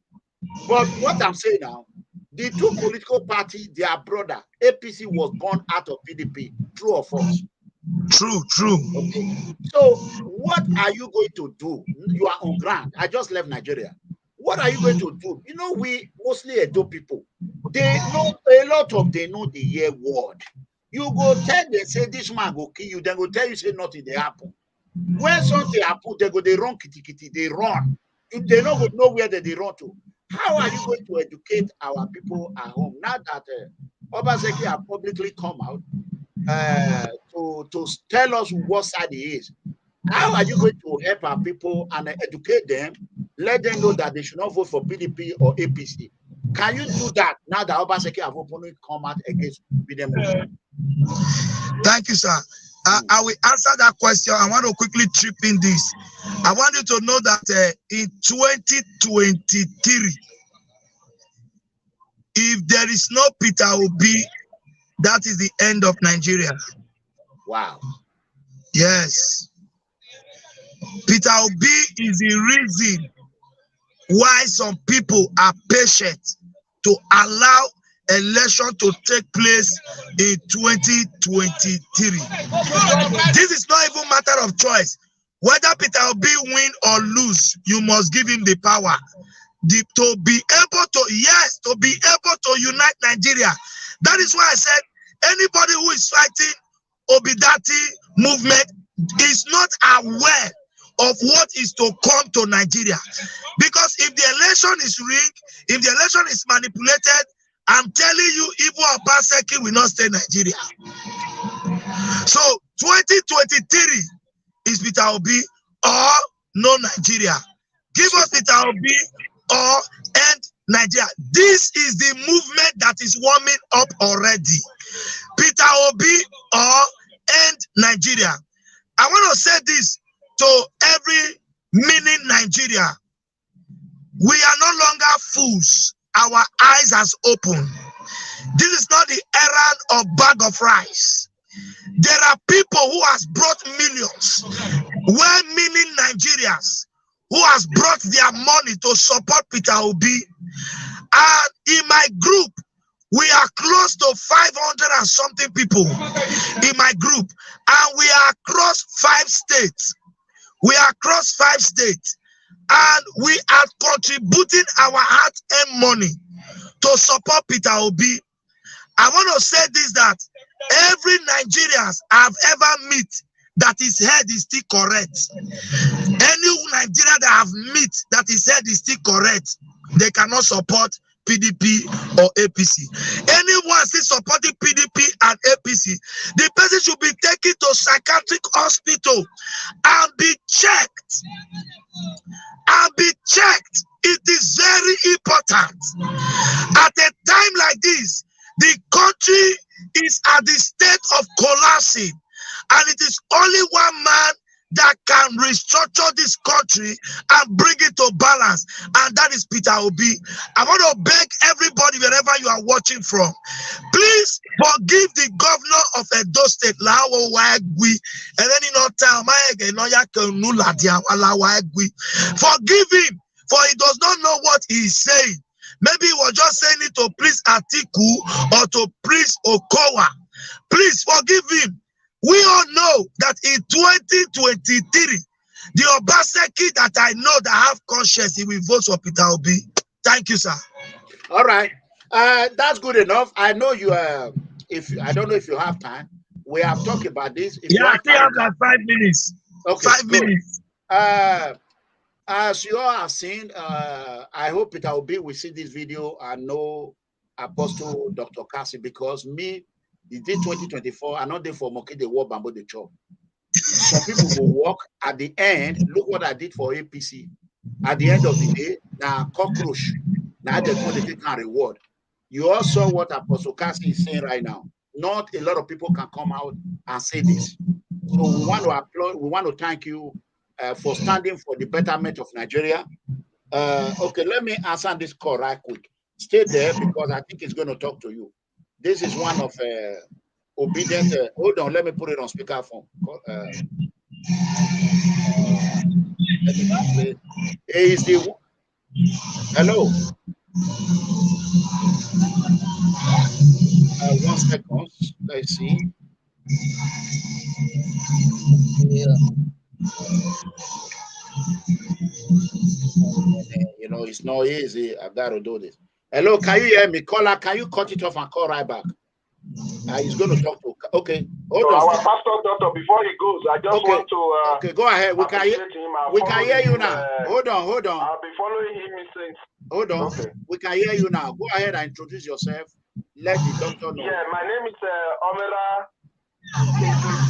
But what I'm saying now, the two political parties, they are brother. APC was born out of PDP. True or false? True, true. Okay. So what are you going to do? You are on ground. I just left Nigeria. What are you going to do? You know, we mostly Edo people. They know a lot of, they know the year word. You go tell them, say this man go kill you, then go tell you say nothing they happen. When something happen, they go, they run kitty, they run. They don't know where they run to. How are you going to educate our people at home? Now that Obaseki have publicly come out to tell us what side he is. How are you going to help our people and educate them, let them know that they should not vote for PDP or APC? Can you do that now that Obaseki have openly come out against them? Thank you, sir. I will answer that question. I want to quickly chip in this. I want you to know that in 2023, if there is no Peter Obi, that is the end of Nigeria. Wow. Yes. Peter Obi is the reason why some people are patient to allow election to take place in 2023. This is not even a matter of choice. Whether Peter Obi win or lose, you must give him the power. To be able to unite Nigeria. That is why I said anybody who is fighting Obidient movement is not aware of what is to come to Nigeria. Because if the election is rigged, if the election is manipulated, I'm telling you, even Obaseki will not stay in Nigeria. So 2023 is Peter Obi or no Nigeria. Give us Peter Obi or end Nigeria. This is the movement that is warming up already. Peter Obi or end Nigeria. I want to say this to every meaning Nigeria. We are no longer fools. Our eyes has opened. This is not the errand of bag of rice. There are people who has brought millions, well-meaning Nigerians, who has brought their money to support Peter Obi. And in my group, we are close to 500 and something people in my group. And we are across 5 states. We are across 5 states. And we are contributing our hard-earned money to support Peter Obi. I want to say this, that every Nigerian I've ever met that his head is still correct. Any Nigerian that I've met that his head is still correct, they cannot support PDP or APC. Anyone still supporting PDP and APC, the person should be taken to psychiatric hospital and be checked. It is very important. At a time like this, the country is at the state of collapsing, and it is only one man that can restructure this country and bring it to balance, and that is Peter Obi. I want to beg everybody, wherever you are watching from, please forgive the governor of Edo State, forgive him, for he does not know what he is saying. Maybe he was just saying it to please Atiku or to please Okowa. Please forgive him. We all know that in 2023, the Obaseki that I know that have conscience, he will vote for Peter Obi. Thank you, sir. All right. That's good enough. I know you I don't know if you have time. We have talked about this. If you I have still time, have like 5 minutes. okay, 5 good. minutes. As you all have seen, I hope Peter Obi will see this video and know Apostle Dr. Cassie, because me, the day 2024, I'm not there for Moke the war bamboo the chop. Some people will walk at the end. Look what I did for APC. At the end of the day, now cockroach. Now they're going to take a reward. You all saw what Apostle Cassie is saying right now. Not a lot of people can come out and say this. So we want to applaud, we want to thank you for standing for the betterment of Nigeria. Okay, let me answer this call right quick. Stay there because I think it's going to talk to you. This is one of Obidient. Hold on, let me put it on speakerphone. Let me play. Is the hello? 1 second. Let's see. Yeah. You know, it's not easy. I've got to do this. Hello, can you hear me? Caller, can you cut it off and call right back? He's going to talk to. Okay, hold on. Our pastor, doctor, before he goes, I just want to. Okay, go ahead. We can hear you now. Hold on. I'll be following him since. Hold on. Okay. We can hear you now. Go ahead and introduce yourself. Let the doctor know. Yeah, my name is Omera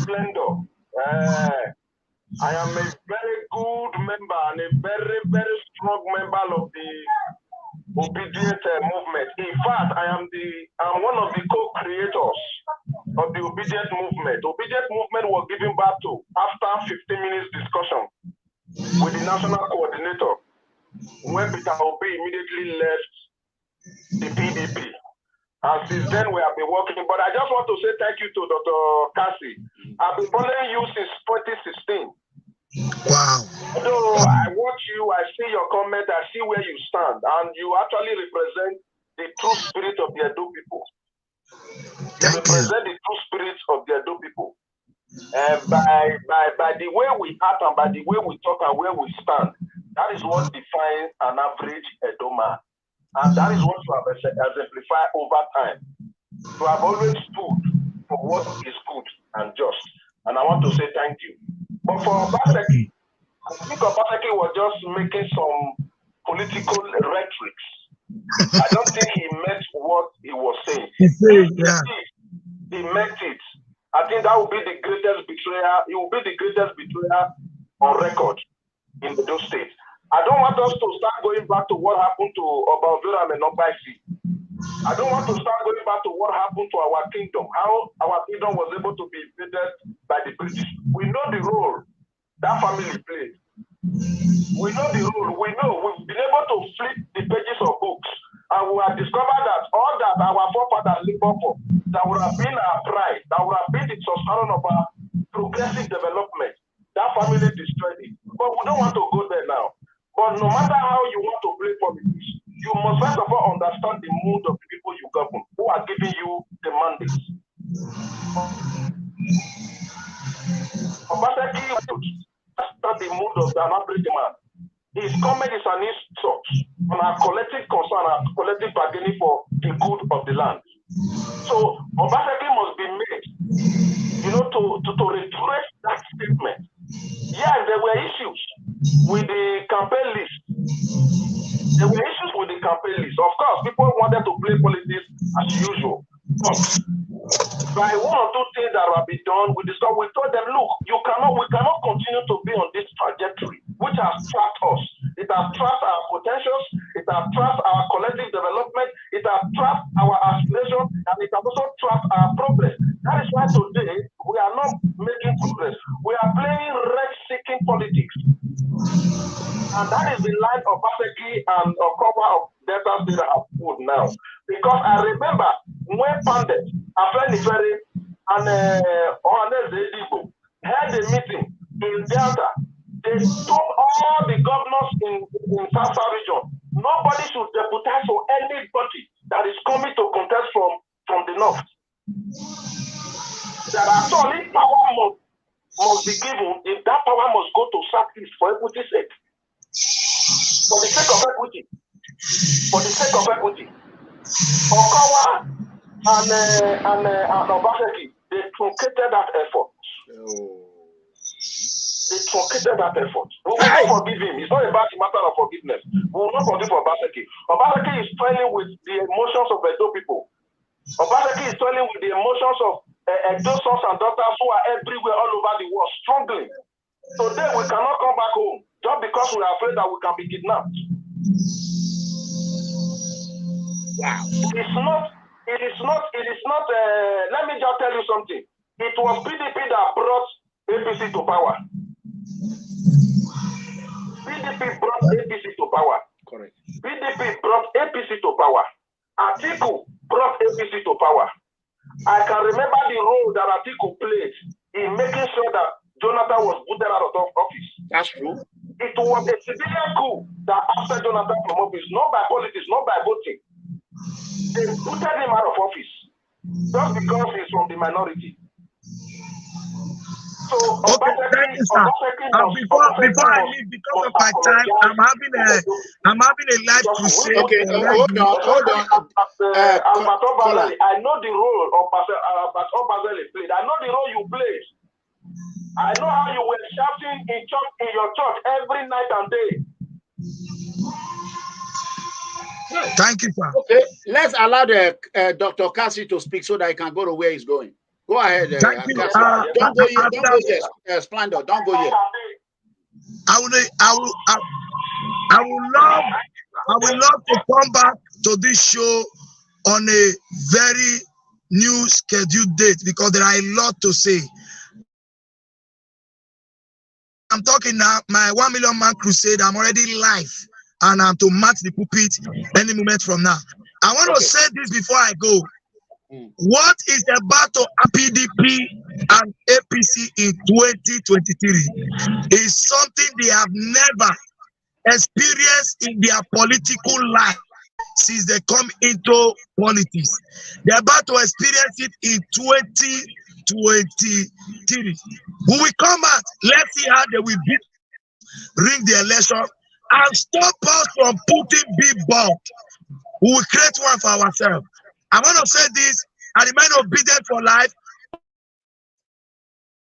Splendor. I am a very good member and a very, very strong member of the Obidient movement. In fact, I'm one of the co-creators of the Obidient movement. Obidient movement was given back to after 15 minutes discussion with the national coordinator, when Peter Obi immediately left the PDP. And since then, we have been working. But I just want to say thank you to Dr. Cassie. I've been following you since 2016. Wow. Although I watch you, I see your comment, I see where you stand, and you actually represent the true spirit of the Edo people. You represent the true spirit of the Edo people. By the way we act and by the way we talk and where we stand, that is what defines an average Edo man. And that is what you have exemplified over time. You have always stood for what is good and just. And I want to say thank you. But for Obaseki, I think Obaseki was just making some political rhetoric. I don't think he meant what he was saying. He meant it. I think that would be the greatest betrayer. It will be the greatest betrayer on record in those states. I don't want us to start going back to what happened to Obavera and Obaisi. I don't want to start going back to what happened to our kingdom, how our kingdom was able to be invaded by the British. We know the role that family played. We know the role. We know we've been able to flip the pages of books, and we have discovered that all that our forefathers labored for, that would have been our pride, that would have been the substance of our progressive development, that family destroyed it. But we don't want to go there now. But no matter how you want to play politics, you must first of all understand the mood of the people you govern, who are giving you the mandates. Obaseki understand the mood of an average man. His comment is an insult on our collective concern, our collective bargaining for the good of the land. So Obaseki must be made, to retrace that statement. Yes, there were issues with the campaign list. There were issues with the campaign list. Of course, people wanted to play politics as usual. But by one or two things that have been done, we told them, look, we cannot continue to be on this trajectory, which has trapped us. It has trapped our potentials, it has trapped our collective development, it has trapped our aspirations, and it has also trapped our progress. That is why today we are not making progress. We are playing rent-seeking politics. And that is the line of Obaseki and a cover of Delta State have put now. Because I remember when Pandit, Afenifere, and Ahmed had a meeting in Delta, they told all the governors in South region, nobody should deputize for anybody that is coming to contest from the north. must be given if that power must go to Southeast for equity's sake. For the sake of equity. For the sake of equity. Okawa and Obaseki, they truncated that effort. They truncated that effort. We will not forgive him. It's not about the matter of forgiveness. We will not forgive Obaseki. Obaseki is toiling with the emotions of Edo people. Obaseki is toiling with the emotions of Edo sons and daughters who are everywhere all over the world struggling. Today we cannot come back home just because we are afraid that we can be kidnapped. Wow. It is not, let me just tell you something. It was PDP that brought APC to power. PDP brought APC to power. Correct. PDP brought APC to power. Atiku brought APC to power. I can remember the role that Atiku played in making sure that Jonathan was booted out of office. That's true. It was a civilian coup that ousted Jonathan from office, not by politics, not by voting. They booted him out of office just because he's from the minority. So, Okay, thank you, sir. Before I leave, because of my time, I'm having a live crusade. Okay, hold on. I know the role of Obaseki played. I know the role you played. I know how you were shouting in your church every night and day. Thank you, sir. Okay, let's allow the Dr. Cassie to speak so that he can go to where he's going. Go ahead, Thank you. Cassie. Don't go yet, Splendor. Don't go yet. I would love to come back to this show on a very new scheduled date because there are a lot to say. I'm talking now, my 1 million man crusade, I'm already live and I'm to match the pulpit any moment from now. I want to say this before I go. What is about to PDP and APC in 2023 is something they have never experienced in their political life since they come into politics. They're about to experience it in 2023. When we come out, let's see how they will beat, ring the election, and stop us from putting big bomb. We will create one for ourselves. I want to say this, and remain obedient for life.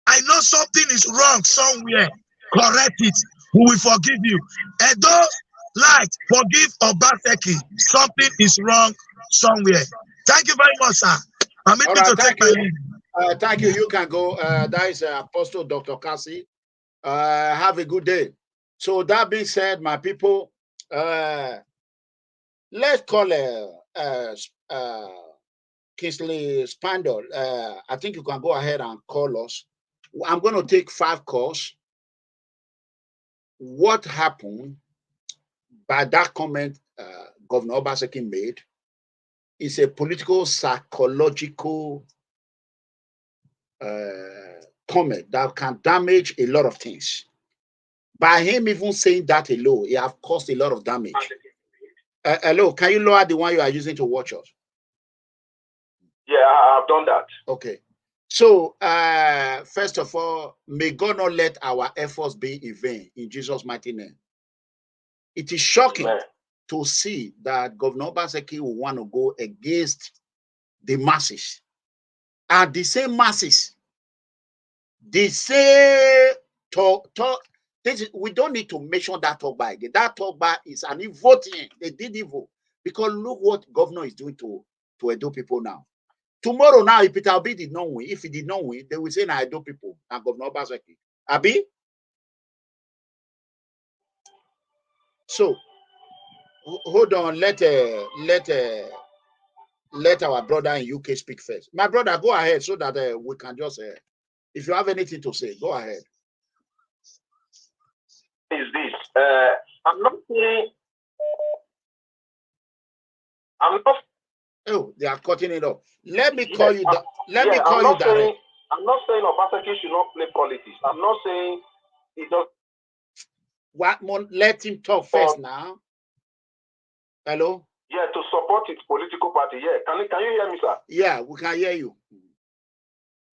I know something is wrong somewhere. Correct it. We will forgive you. And those like forgive Obaseki. Something is wrong somewhere. Thank you very much, sir. Permit me to take my leave. Thank you. You can go. That is Apostle Dr. Cassie. Have a good day. So that being said, my people, let's call Kingsley Spandel. I think you can go ahead and call us. I'm going to take 5 calls. What happened by that comment Governor Obaseki made is a political, psychological comment that can damage a lot of things. By him even saying that alone, it have caused a lot of damage. Hello, can you lower the one you are using to watch us? Yeah, I've done that. Okay. So, first of all, may God not let our efforts be in vain in Jesus' mighty name. It is shocking to see that Governor Obaseki will want to go against the masses. And the same masses, they say we don't need to mention that talk by again. That talk by is an evil thing. They did evil. Because look what governor is doing to Edo people now. Tomorrow now, if Peter Obi did not win, if he did not win, they will say na Edo people and Governor Obaseki. Abi? So hold on, let our brother in UK speak first. My brother, go ahead so that we can just if you have anything to say, go ahead. Is this I'm not saying Oh, they are cutting it off. Let me call you. Let me call you direct. I'm not saying Obaseki should not play politics. I'm not saying he does. What more? Let him talk first now. Hello. Yeah, to support its political party. Yeah, can you hear me, sir? Yeah, we can hear you.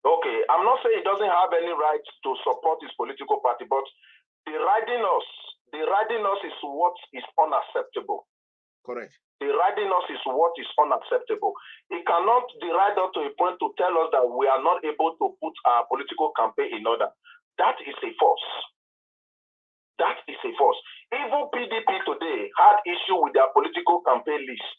Okay, I'm not saying he doesn't have any right to support his political party, but deriding us is what is unacceptable. Correct. Deriding us is what is unacceptable. He cannot deride us to a point to tell us that we are not able to put our political campaign in order. That is a force. That is a force. Even PDP today had issue with their political campaign list.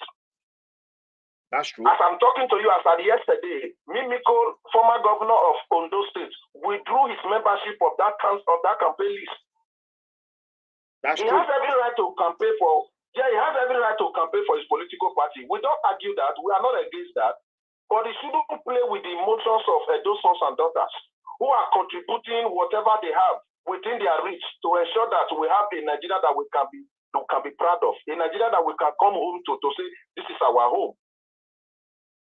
That's true. As I'm talking to you as of yesterday, Mimiko, former governor of Ondo State, withdrew his membership of that campaign list. That's he true. has every right to campaign for. Yeah, he has every right to campaign for his political party. We don't argue that. We are not against that. But he shouldn't play with the emotions of those sons and daughters who are contributing whatever they have within their reach to ensure that we have a Nigeria that we can be proud of, a Nigeria that we can come home to say this is our home.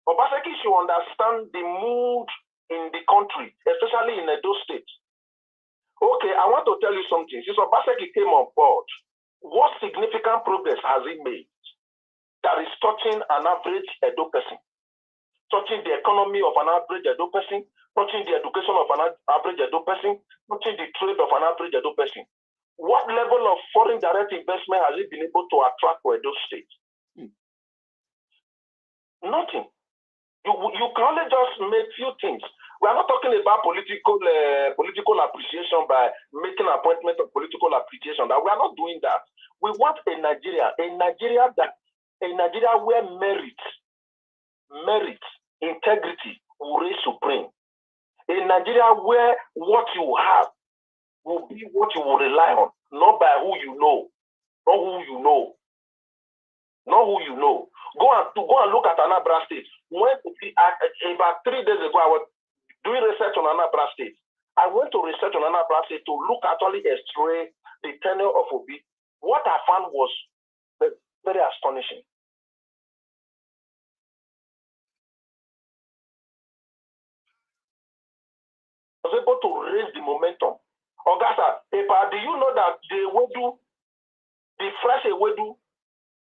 Obaseki should understand the mood in the country, especially in Edo State. Okay, I want to tell you something. Since Obaseki came on board, what significant progress has he made that is touching an average Edo person, touching the economy of an average Edo person, touching the education of an average Edo person, touching the trade of an average Edo person? What level of foreign direct investment has he been able to attract for Edo State? Nothing. You can only just make few things. We are not talking about political appreciation by making an appointment of political appreciation. That we are not doing that. We want a Nigeria where merit, integrity will reign supreme. A Nigeria where what you have will be what you will rely on, not by who you know, not who you know. Not who you know. Go and look at Anambra State. About 3 days ago, I was doing research on Anambra State. I went to research on Anambra State to look actually x-ray the tenure of Obi. What I found was very astonishing. I was able to raise the momentum. Augusta, do you know that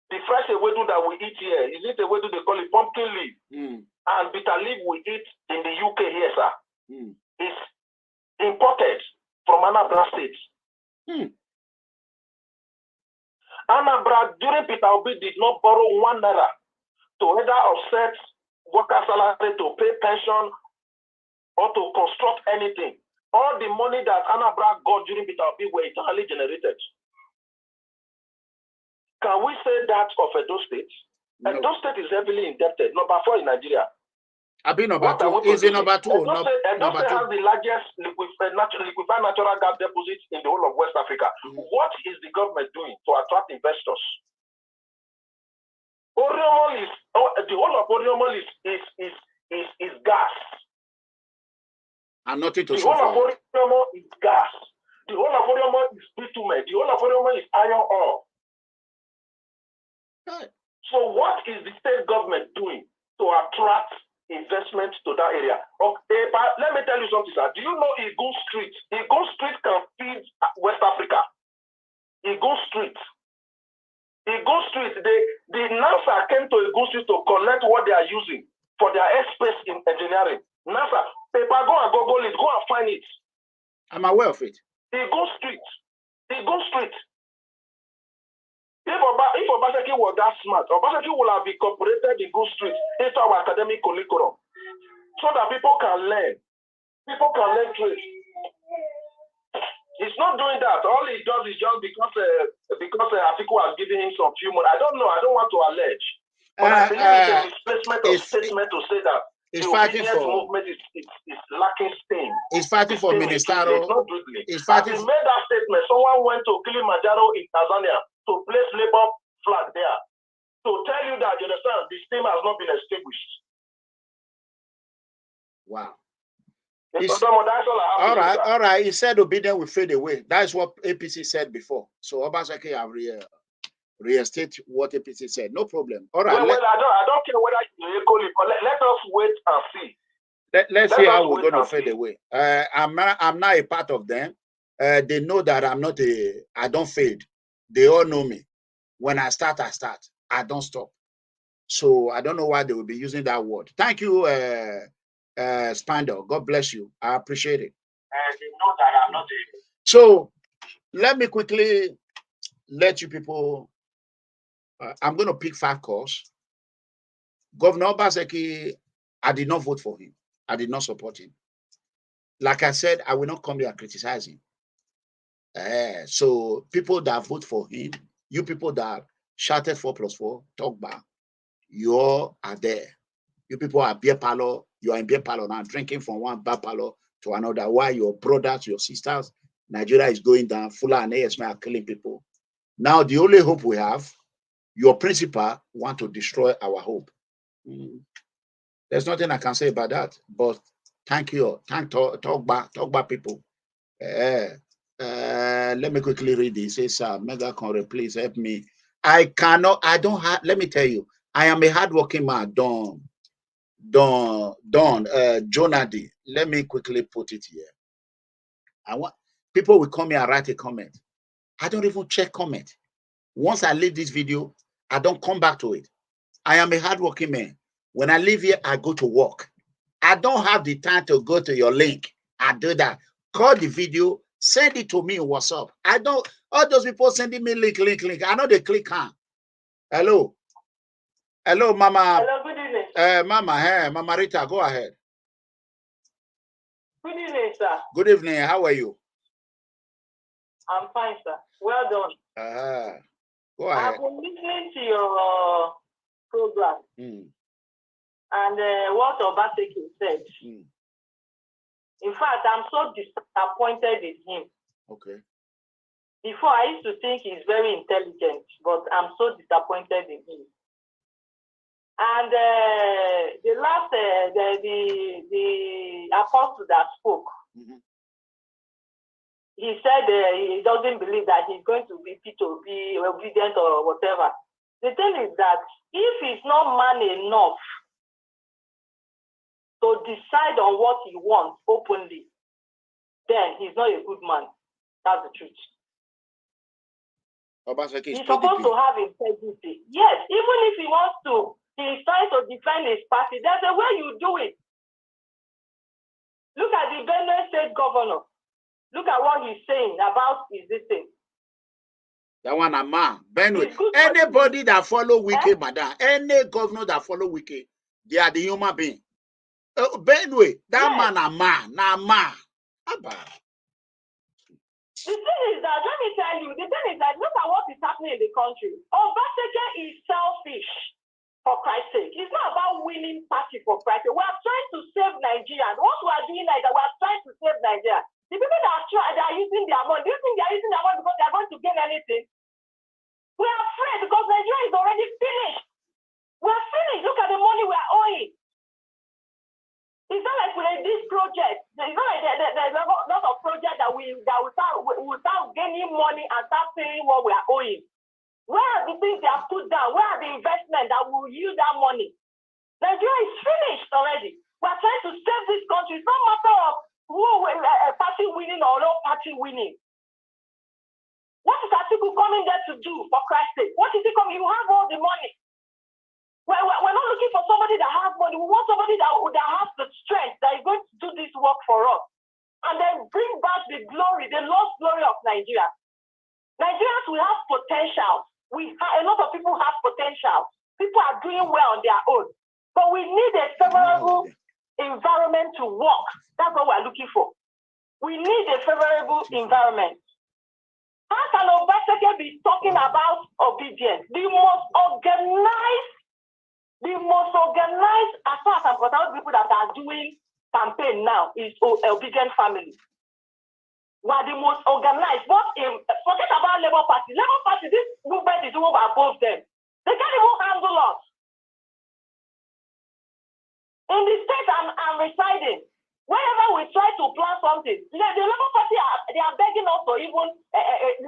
the fresh ewedu that we eat here, is it ewedu they call it pumpkin leaf? And bitter leaf we eat in the UK here, sir. It's imported from Anambra State. Anambra, during Peter Obi, did not borrow 1 naira to either offset worker salary, to pay pension, or to construct anything. All the money that Anambra got during Peter Obi were internally generated. Can we say that of Edo State? No. Edo State is heavily indebted. Number 4 in Nigeria. I've been number 2. Is it number 2? Edo State has the largest liquefied natural gas deposits in the whole of West Africa. What is the government doing to attract investors? The whole of Oriomol is gas. And nothing to show for. The whole of Oriomol is gas. The whole of Oriomol is bitumen. The whole of Oriomol is iron ore. So what is the state government doing to attract investment to that area? Okay, but let me tell you something, sir. Do you know Eagle Street? Eagle Street can feed West Africa. Eagle Street. Eagle Street, the NASA came to Eagle Street to collect what they are using for their airspace in engineering. NASA, paper, go and Google it, go and find it. I'm aware of it. Eagle Street. Eagle Street. If Obaseki was that smart, Obaseki would have incorporated the Good Street into our academic curriculum so that people can learn. People can learn trade. He's not doing that. All he does is just because Atiku has given him some few money. I don't know. I don't want to allege. But I believe it's a misplacement of statement to say that the obedience movement is lacking steam. He's fighting for ministerial. It's not dribbling. He made that statement. Someone went to Kilimanjaro in Tanzania to place Labour flag there to tell you that, you understand, the steam has not been extinguished. Wow. All right. He said obedience will fade away. That's what APC said before. So Obaseki have reinstate what APC said. No problem. All right. Well, I don't care whether you echo it, but let us wait and see. Let's see how we're going to fade away. I'm not a part of them. They know that I don't fade. They all know me. When I start, I don't stop. So I don't know why they will be using that word. Thank you, Spandau. God bless you. I appreciate it. They know that I'm not able. So let me quickly let you people. I'm going to pick 5 calls. Governor Obaseki, I did not vote for him. I did not support him. Like I said, I will not come here criticizing. So people that vote for him, you people that shouted 4+4, talk back, you all are there. You people are beer parlor. You are in beer parlor now, drinking from one bar parlor to another. Why your brothers, your sisters, Nigeria is going down. Fuller and ASM are killing people. Now the only hope we have, your principal want to destroy our hope. There's nothing I can say about that. But thank you. Talk back people. Let me quickly read this. It says, Mega Conre, please help me. I don't have, let me tell you, I am a hardworking man. Jonadi. Let me quickly put it here. I want people will come here and write a comment. I don't even check comment. Once I leave this video, I don't come back to it. I am a hardworking man. When I leave here, I go to work. I don't have the time to go to your link. I do that. Call the video, send it to me in WhatsApp. I don't, all those people sending me link. I know they click on. Hello, Mama. Hello, good evening. Mama Rita, go ahead. Good evening, sir. Good evening. How are you? I'm fine, sir. Well done. Go ahead. I've been listening to your program and what Obaseki said. In fact, I'm so disappointed with him. Okay. Before, I used to think he's very intelligent, but I'm so disappointed in him. And the last, the apostle that spoke, he said he doesn't believe that he's going to be Peter Obi, Obidient or whatever. The thing is that if he's not man enough to decide on what he wants openly, then he's not a good man. That's the truth. Obaseki is he's supposed to have integrity. Yes, even if he wants to, he's trying to defend his party. There's a way you do it. Look at the Benue State governor. Look at what he's saying about his thing. That one, a man. Benue. Anybody that follow Wiki, madam, any governor that follow Wiki, they are the human being. Benue, that man, a man. The thing is that, let me tell you, the thing is that look at what is happening in the country. Obaseki is selfish, for Christ's sake. It's not about winning party for Christ's sake. We are trying to save Nigeria. What we are doing like that, we are trying to save Nigeria. The people that are using their money, do you think they are using their money because they are going to gain anything? We are afraid because Nigeria is already finished. We are finished. Look at the money we are owing. It's not like with this project. It's not like there's a lot of projects that we start gaining money and start paying what we are owing. Where are the things they have put down? Where are the investments that will use that money? Nigeria is finished already. We are trying to save this country. It's not a matter of who a party winning or no party winning. What is Atiku coming there to do, for Christ's sake? What is he coming? You have all the money. We're not looking for somebody that has money. We want somebody that has the strength that is going to do this work for us. And then bring back the glory, the lost glory of Nigeria. Nigerians will have potential. A lot of people have potential. People are doing well on their own. But we need a favorable environment to work. That's what we're looking for. We need a favorable environment. How can Obaseki be talking about obedience? The most organized, as far as I'm concerned, people that are doing campaign now is Obidient family. We are the most organized. But forget about Labour Party. Labour Party, this movement is even above them. They can't even handle us. In the state I'm residing, whenever we try to plan something, the Labour Party they are begging us to even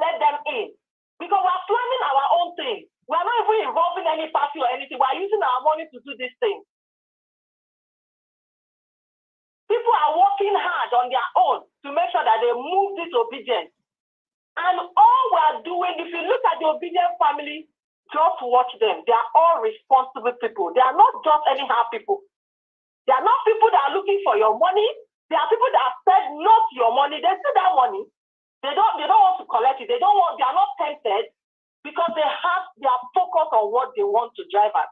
let them in. Because we are planning our own thing. We are not even involving any party or anything. We are using our money to do this thing. People are working hard on their own to make sure that they move this obedience. And all we are doing, if you look at the Obidient family, just watch them. They are all responsible people. They are not just anyhow people. They are not people that are looking for your money. They are people that have said no to your money. They see that money. They don't want to collect it. They are not tempted because they are focused on what they want to drive at.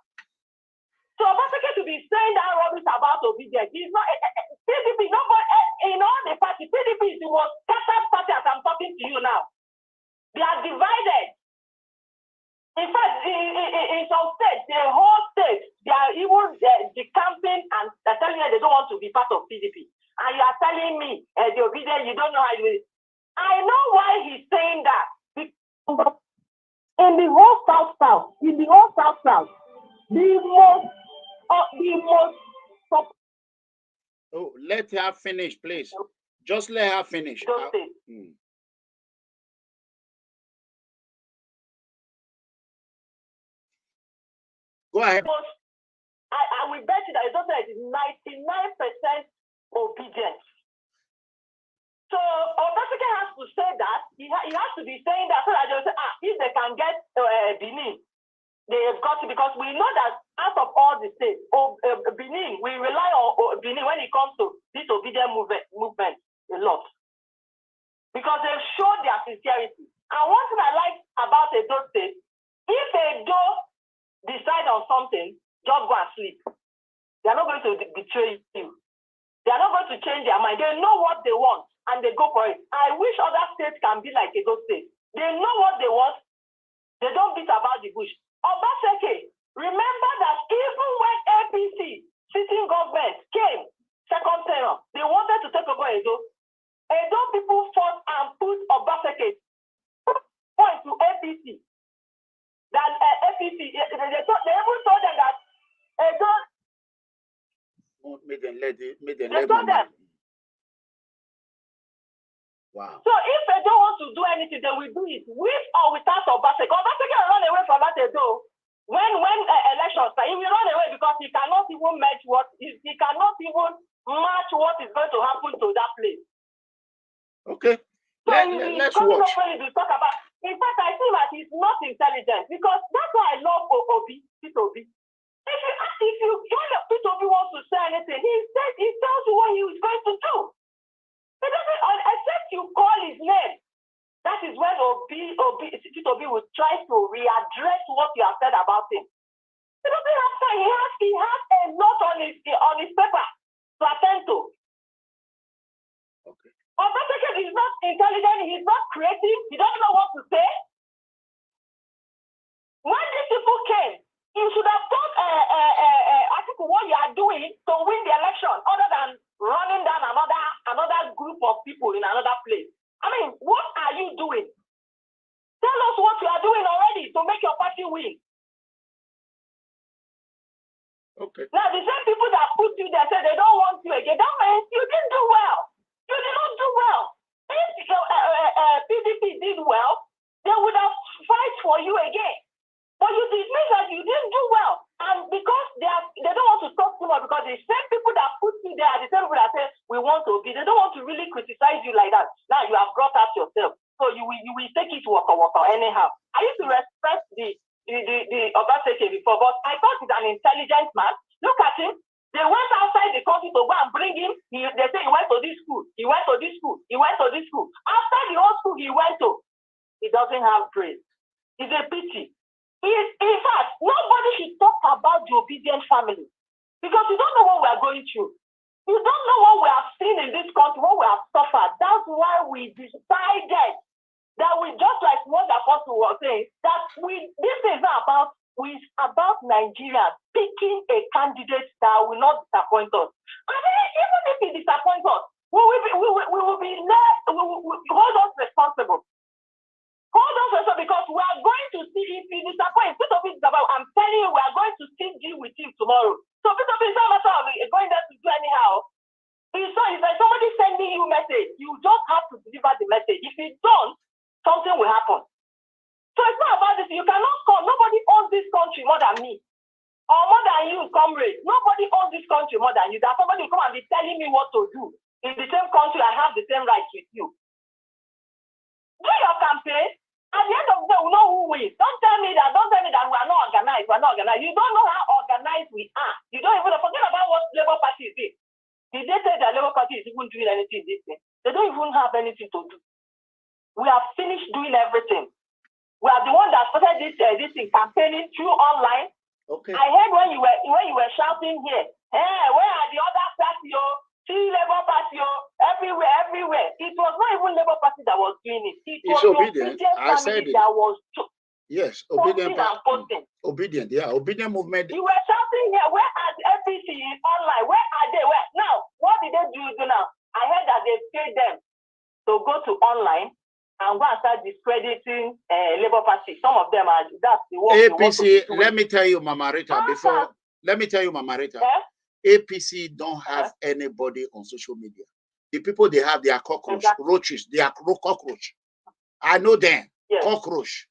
So Obaseki to be saying that rubbish about Obidient, he's not PDP, nobody in all the party, PDP is the most scattered party as I'm talking to you now. They are divided. In fact, in some states, the whole state, they are even decamping and they're telling you they don't want to be part of PDP. And you are telling me, the Obidient, you don't know how to do it. I know why he's saying that. In the whole South, the most. Oh, let her finish, please. Just let her finish. Go ahead. I will bet you that it is 99% obedience. So Obaseki has to say that. He has to be saying that so that they will say, if they can get Benin, they have got it, because we know that out of all the states, Benin, we rely on Benin when it comes to this obedient movement a lot. Because they've shown their sincerity. And one thing I like about Edo State, if Edo decide on something, just go and sleep. They are not going to betray you. They are not going to change their mind. They know what they want and they go for it. I wish other states can be like Edo State. They know what they want. They don't beat about the bush. Obaseki, remember that even when APC sitting government came second term, they wanted to take over Edo. Edo people fought and put Obaseki point to APC. That APC, they even told them that Edo. They told them. Wow. So if they don't want to do anything, they will do it with or without Obaseki. Obaseki will run away from that Edo. When elections start, he will run away because he cannot even match he cannot even match what is going to happen to that place. Okay. So Let's watch. To talk about. In fact, I feel that he's not intelligent because that's why I love Peter Obi. If you Peter Obi wants to say anything, he tells you what he is going to do. He doesn't, except you call his name. That is when Peter Obi will try to readdress what you have said about him. He doesn't have time. He has a lot on his paper to attend to. Okay. Obaseki is not intelligent. He's not creative. He doesn't know what to say. When these people came, you should have told Atiku what you are doing to win the election, other than running down another group of people in another place. I mean, what are you doing? Tell us what you are doing already to make your party win. Okay. Now, the same people that put you there say they don't want you again. That means you didn't do well. You did not do well. If PDP did well, they would have fight for you again. But it means that you didn't do well. And because they don't want to talk too much, because the same people that put you there are the same people that say, we want to be. They don't want to really criticize you like that. Now you have brought out yourself. So you will take it waka anyhow. I used to respect the Obaseki before, but I thought he's an intelligent man. Look at him. They went outside the country to go and bring him. They say he went to this school. He went to this school. He went to this school. After the old school he went to, he doesn't have brains. It's a pity. In fact, nobody should talk about the Obidient family because you don't know what we are going through. You don't know what we have seen in this country, what we have suffered. That's why we decided that we, just like what the apostle was saying, that this is not about, it's about Nigeria picking a candidate that will not disappoint us. And even if he disappoints us, we will be left, we hold us responsible. Hold on, Professor, because we are going to see if he disappoints. I'm telling you, we are going to still deal with him tomorrow. So Peter Obi is not a matter of going there to do anyhow. It's like somebody sending you a message. You just have to deliver the message. If you don't, something will happen. So it's not about this. You cannot come. Nobody owns this country more than me. Or more than you, comrade. Nobody owns this country more than you. That somebody will come and be telling me what to do. In the same country, I have the same rights with you. Do your campaign. At the end of the day, we know who wins. Don't tell me that we are not organized. You don't know how organized organized we are. You don't even forget about what Labour Party is doing. Did they say that Labour Party is even doing anything this thing? They don't even have anything to do. We have finished doing everything. We are the one that started this thing, campaigning through online. Okay. I heard when you were shouting here, hey, where are the other parties? See Labour Party, everywhere. It was not even Labour Party that was doing it. It was Obedient. I said it. That was yes, Obedient. Obedient, yeah, Obedient movement. You were shouting here, where are the APC online? Where are they? Where now? What did they do now? I heard that they paid them to go to online and go and start discrediting Labour Party. Some of them are that's the work. APC. Let me tell you, Mama Rita. APC don't have anybody on social media. The people they have, they are roaches. They are cockroach. I know them. Yes. Cockroach.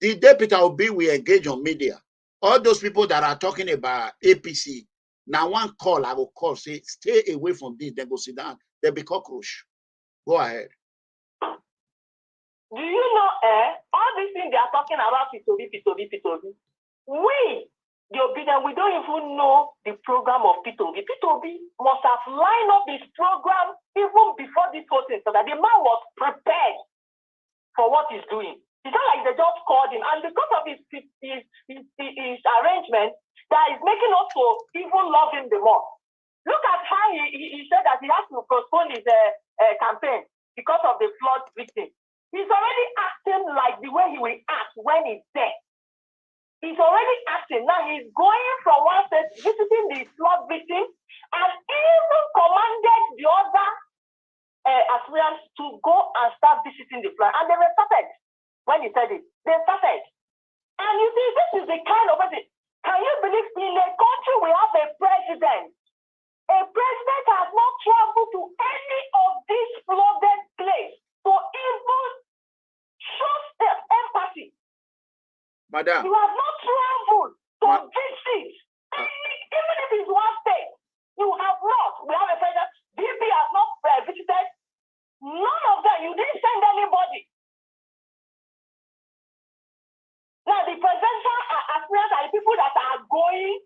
The day Peter Obi will engage on media. All those people that are talking about APC, now one call, I will call, say, stay away from this, then go sit down. They'll be cockroach. Go ahead. Do you know, all these things they are talking about, Peter Obi. We, the Obidient, we don't even know the program of Peter Obi. Peter Obi must have lined up his program even before this whole thing, so that the man was prepared for what he's doing. It's not like they just called him, and because of his arrangement, that is making us to even love him the more. Look at how he said that he has to postpone his campaign because of the flood victim. He's already acting like the way he will act when he's there. He's already acting. Now he's going from one state, visiting the flood victim, and even commanded the other aspirants to go and start visiting the flood. And they were started. When he said it, they started. And you see, this is the kind of person. Can you believe in a country we have a president? A president has not traveled to any of these flooded places to even show empathy. Madam. You have not traveled to visit any, even if it's one state. You have not. We have a president. DP has not visited. None of them. You didn't send anybody. Now, the presidential aspirants are the people that are going.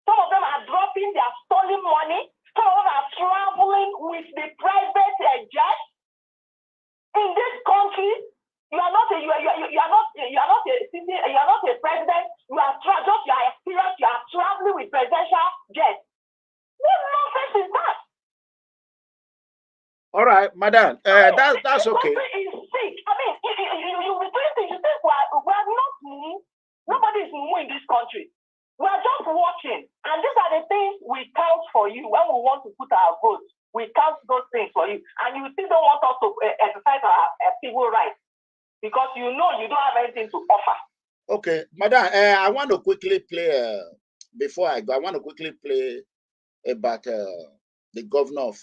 Some of them are dropping their stolen money. Some of them are traveling with the private jet. In this country, you are not a president. You are experienced. You are traveling with presidential jets. What nonsense is that? All right, madam. That's okay. The country is sick. I mean, you be doing things. You think we are not moving. Nobody is moving in this country. We are just watching, and these are the things we count for you when we want to put our votes. We count those things for you, and you still don't want us to exercise our civil rights because you know you don't have anything to offer. Okay, madam. I want to quickly play. Before I go, I want to quickly play about the governor of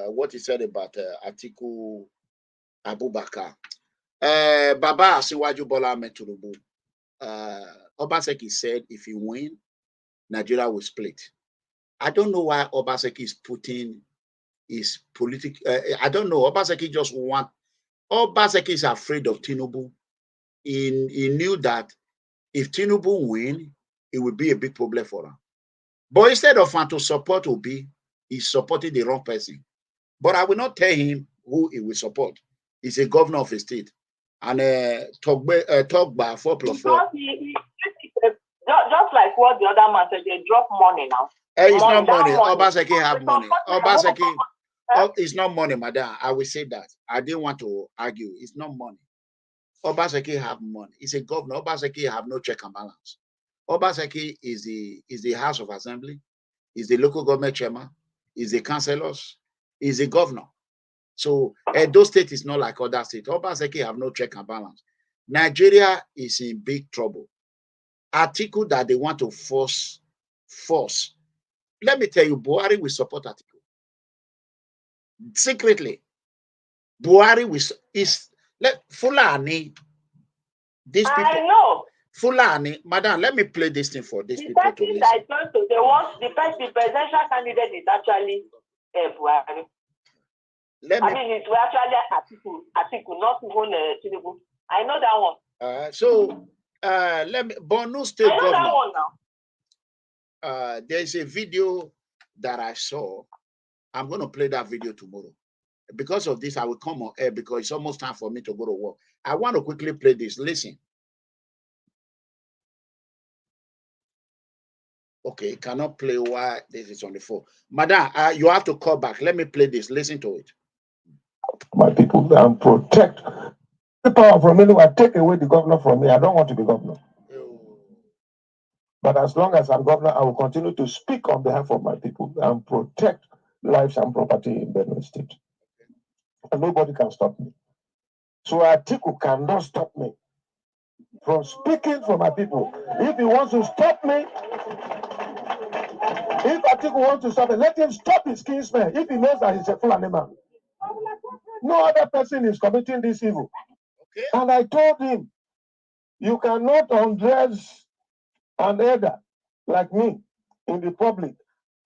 what he said about Atiku ABUBAKAR. Baba Asiwaju Bola Ahmed Tinubu. Obaseki said if he win, Nigeria will split. I don't know why Obaseki is putting his political. I don't know. Obaseki just want. Obaseki is afraid of Tinubu. He knew that if Tinubu win, it will be a big problem for him. But instead of want to support Obi, he's supporting the wrong person. But I will not tell him who he will support. He's a governor of a state. And talk by 4+4. Just like what the other man said, they drop money now. It's not money. Obaseki have money. Obaseki, it's not money, madam. I will say that. I didn't want to argue. It's not money. Obaseki have money. He's a governor. Obaseki have no check and balance. Obaseki is the House of Assembly. Is the local government chairman. Is the councillors. Is the governor. So those states is not like other states. Obaseki have no check and balance. Nigeria is in big trouble. Atiku that they want to force. Let me tell you, Buhari will support Atiku. Secretly, Buhari Fulani. These people. I know. Fulani, madam, let me play this thing for these people to listen. The presidential candidate is actually Buhari. It's actually Atiku, not even Tinubu. I know that one. So let me Borno State I know governor. that one now. There's a video that I saw. I'm going to play that video tomorrow. Because of this, I will come on air because it's almost time for me to go to work. I want to quickly play this. Listen. Okay, cannot play while this is on the phone. Madam, you have to call back. Let me play this. Listen to it. My people and protect the power from anywhere. Take away the governor from me. I don't want to be governor. But as long as I'm governor, I will continue to speak on behalf of my people and protect lives and property in Benue State. And nobody can stop me. So Atiku cannot stop me from speaking for my people. If he wants to stop me, if Atiku wants to stop me, let him stop his kinsman if he knows that he's a Fulani man. No other person is committing this evil. Okay. And I told him, you cannot undress an elder like me in the public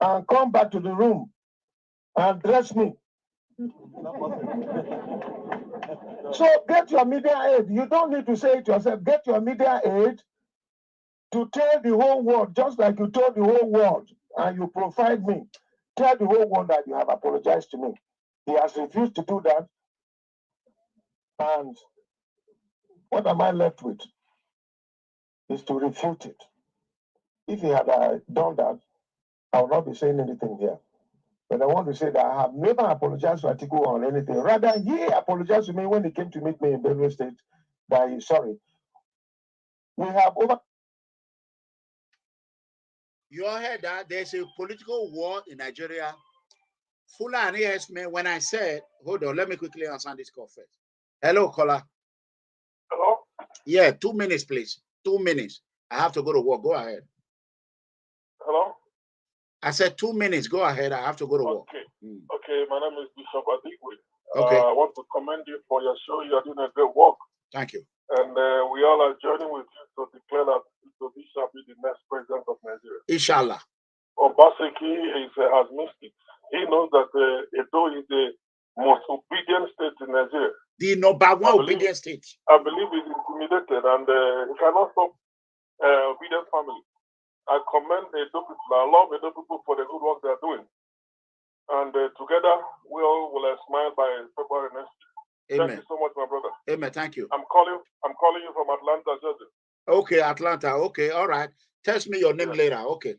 and come back to the room and dress me. So get your media aid. You don't need to say it yourself. Get your media aid to tell the whole world, just like you told the whole world and you profiled me. Tell the whole world that you have apologized to me. He has refused to do that. And what am I left with? Is to refute it. If he had done that, I would not be saying anything here. But I want to say that I have never apologized to Atiku on anything. Rather, he apologized to me when he came to meet me in Benue State that he's sorry. We have over. You all heard that there's a political war in Nigeria. Fulani herdsmen, when I said, hold on, let me quickly answer this call first. Hello, caller. Hello? Yeah, 2 minutes, please. 2 minutes. I have to go to work. Go ahead. Hello? I said 2 minutes. Go ahead. I have to go to work. Okay. Okay, my name is Bishop Adigwe. Okay. I want to commend you for your show. You are doing a great work. Thank you. And we all are joining with you to declare that Obi shall be the next president of Nigeria. Inshallah. Obaseki has missed it. He knows that Edo is the most obedient state in Nigeria. The number one obedient state. I believe he's intimidated and he cannot stop obedient family. I commend the Edo people. I love Edo people for the good work they are doing. And together, we all will smile by February next year. Amen. Thank you so much, my brother. Amen. Thank you. I'm calling you from Atlanta, Georgia. Okay, Atlanta. Okay, all right. Text me your name later. Okay.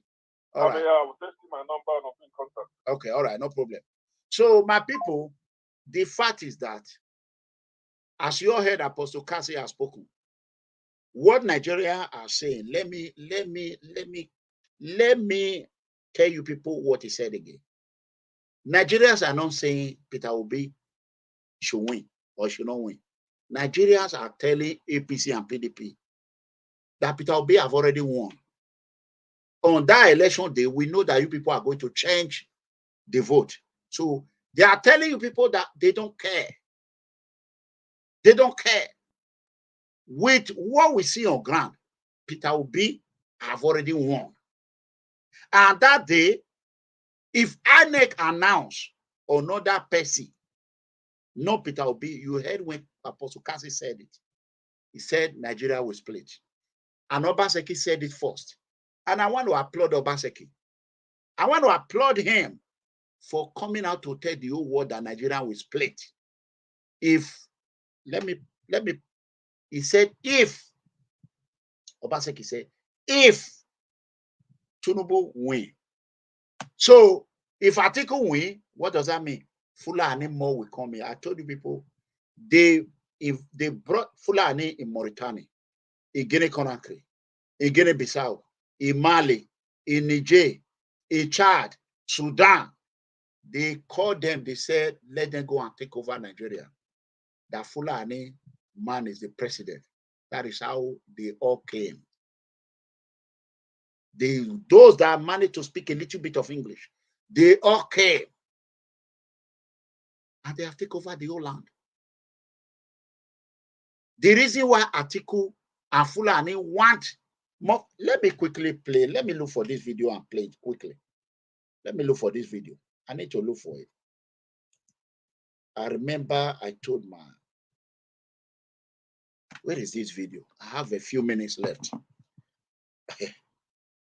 All right. I will text you my number and I'll be in contact. Okay, all right, no problem. So, my people, the fact is that, as you all heard, Apostle Cassie has spoken. What Nigeria are saying, let me tell you people what he said again. Nigerians are not saying Peter Obi should win or should not win. Nigerians are telling APC and PDP that Peter Obi have already won. On that election day, we know that you people are going to change the vote. So they are telling you people that they don't care. They don't care. With what we see on ground, Peter Obi have already won. And that day, if INEC announce another person, no Peter Obi, you heard when Apostle Cassie said it. He said Nigeria will split. And Obaseki said it first. And I want to applaud Obaseki. I want to applaud him for coming out to tell the whole world that Nigeria will split. He said, Obaseki said, if Tinubu win. So, if Atiku win, what does that mean? Fulani more will come here. I told you people, if they brought Fulani in Mauritania, in Guinea-Conakry, in Guinea-Bissau, in Mali, in Niger, in Chad, Sudan, they called them, they said, let them go and take over Nigeria. That Fulani man is the president. That is how they all came. Those that managed to speak a little bit of English, they all came. And they have taken over the whole land. The reason why Atiku and Fulani want more, let me quickly play. Let me look for this video and play it quickly. Let me look for this video. I need to look for it. I remember I told my Where is this video? I have a few minutes left.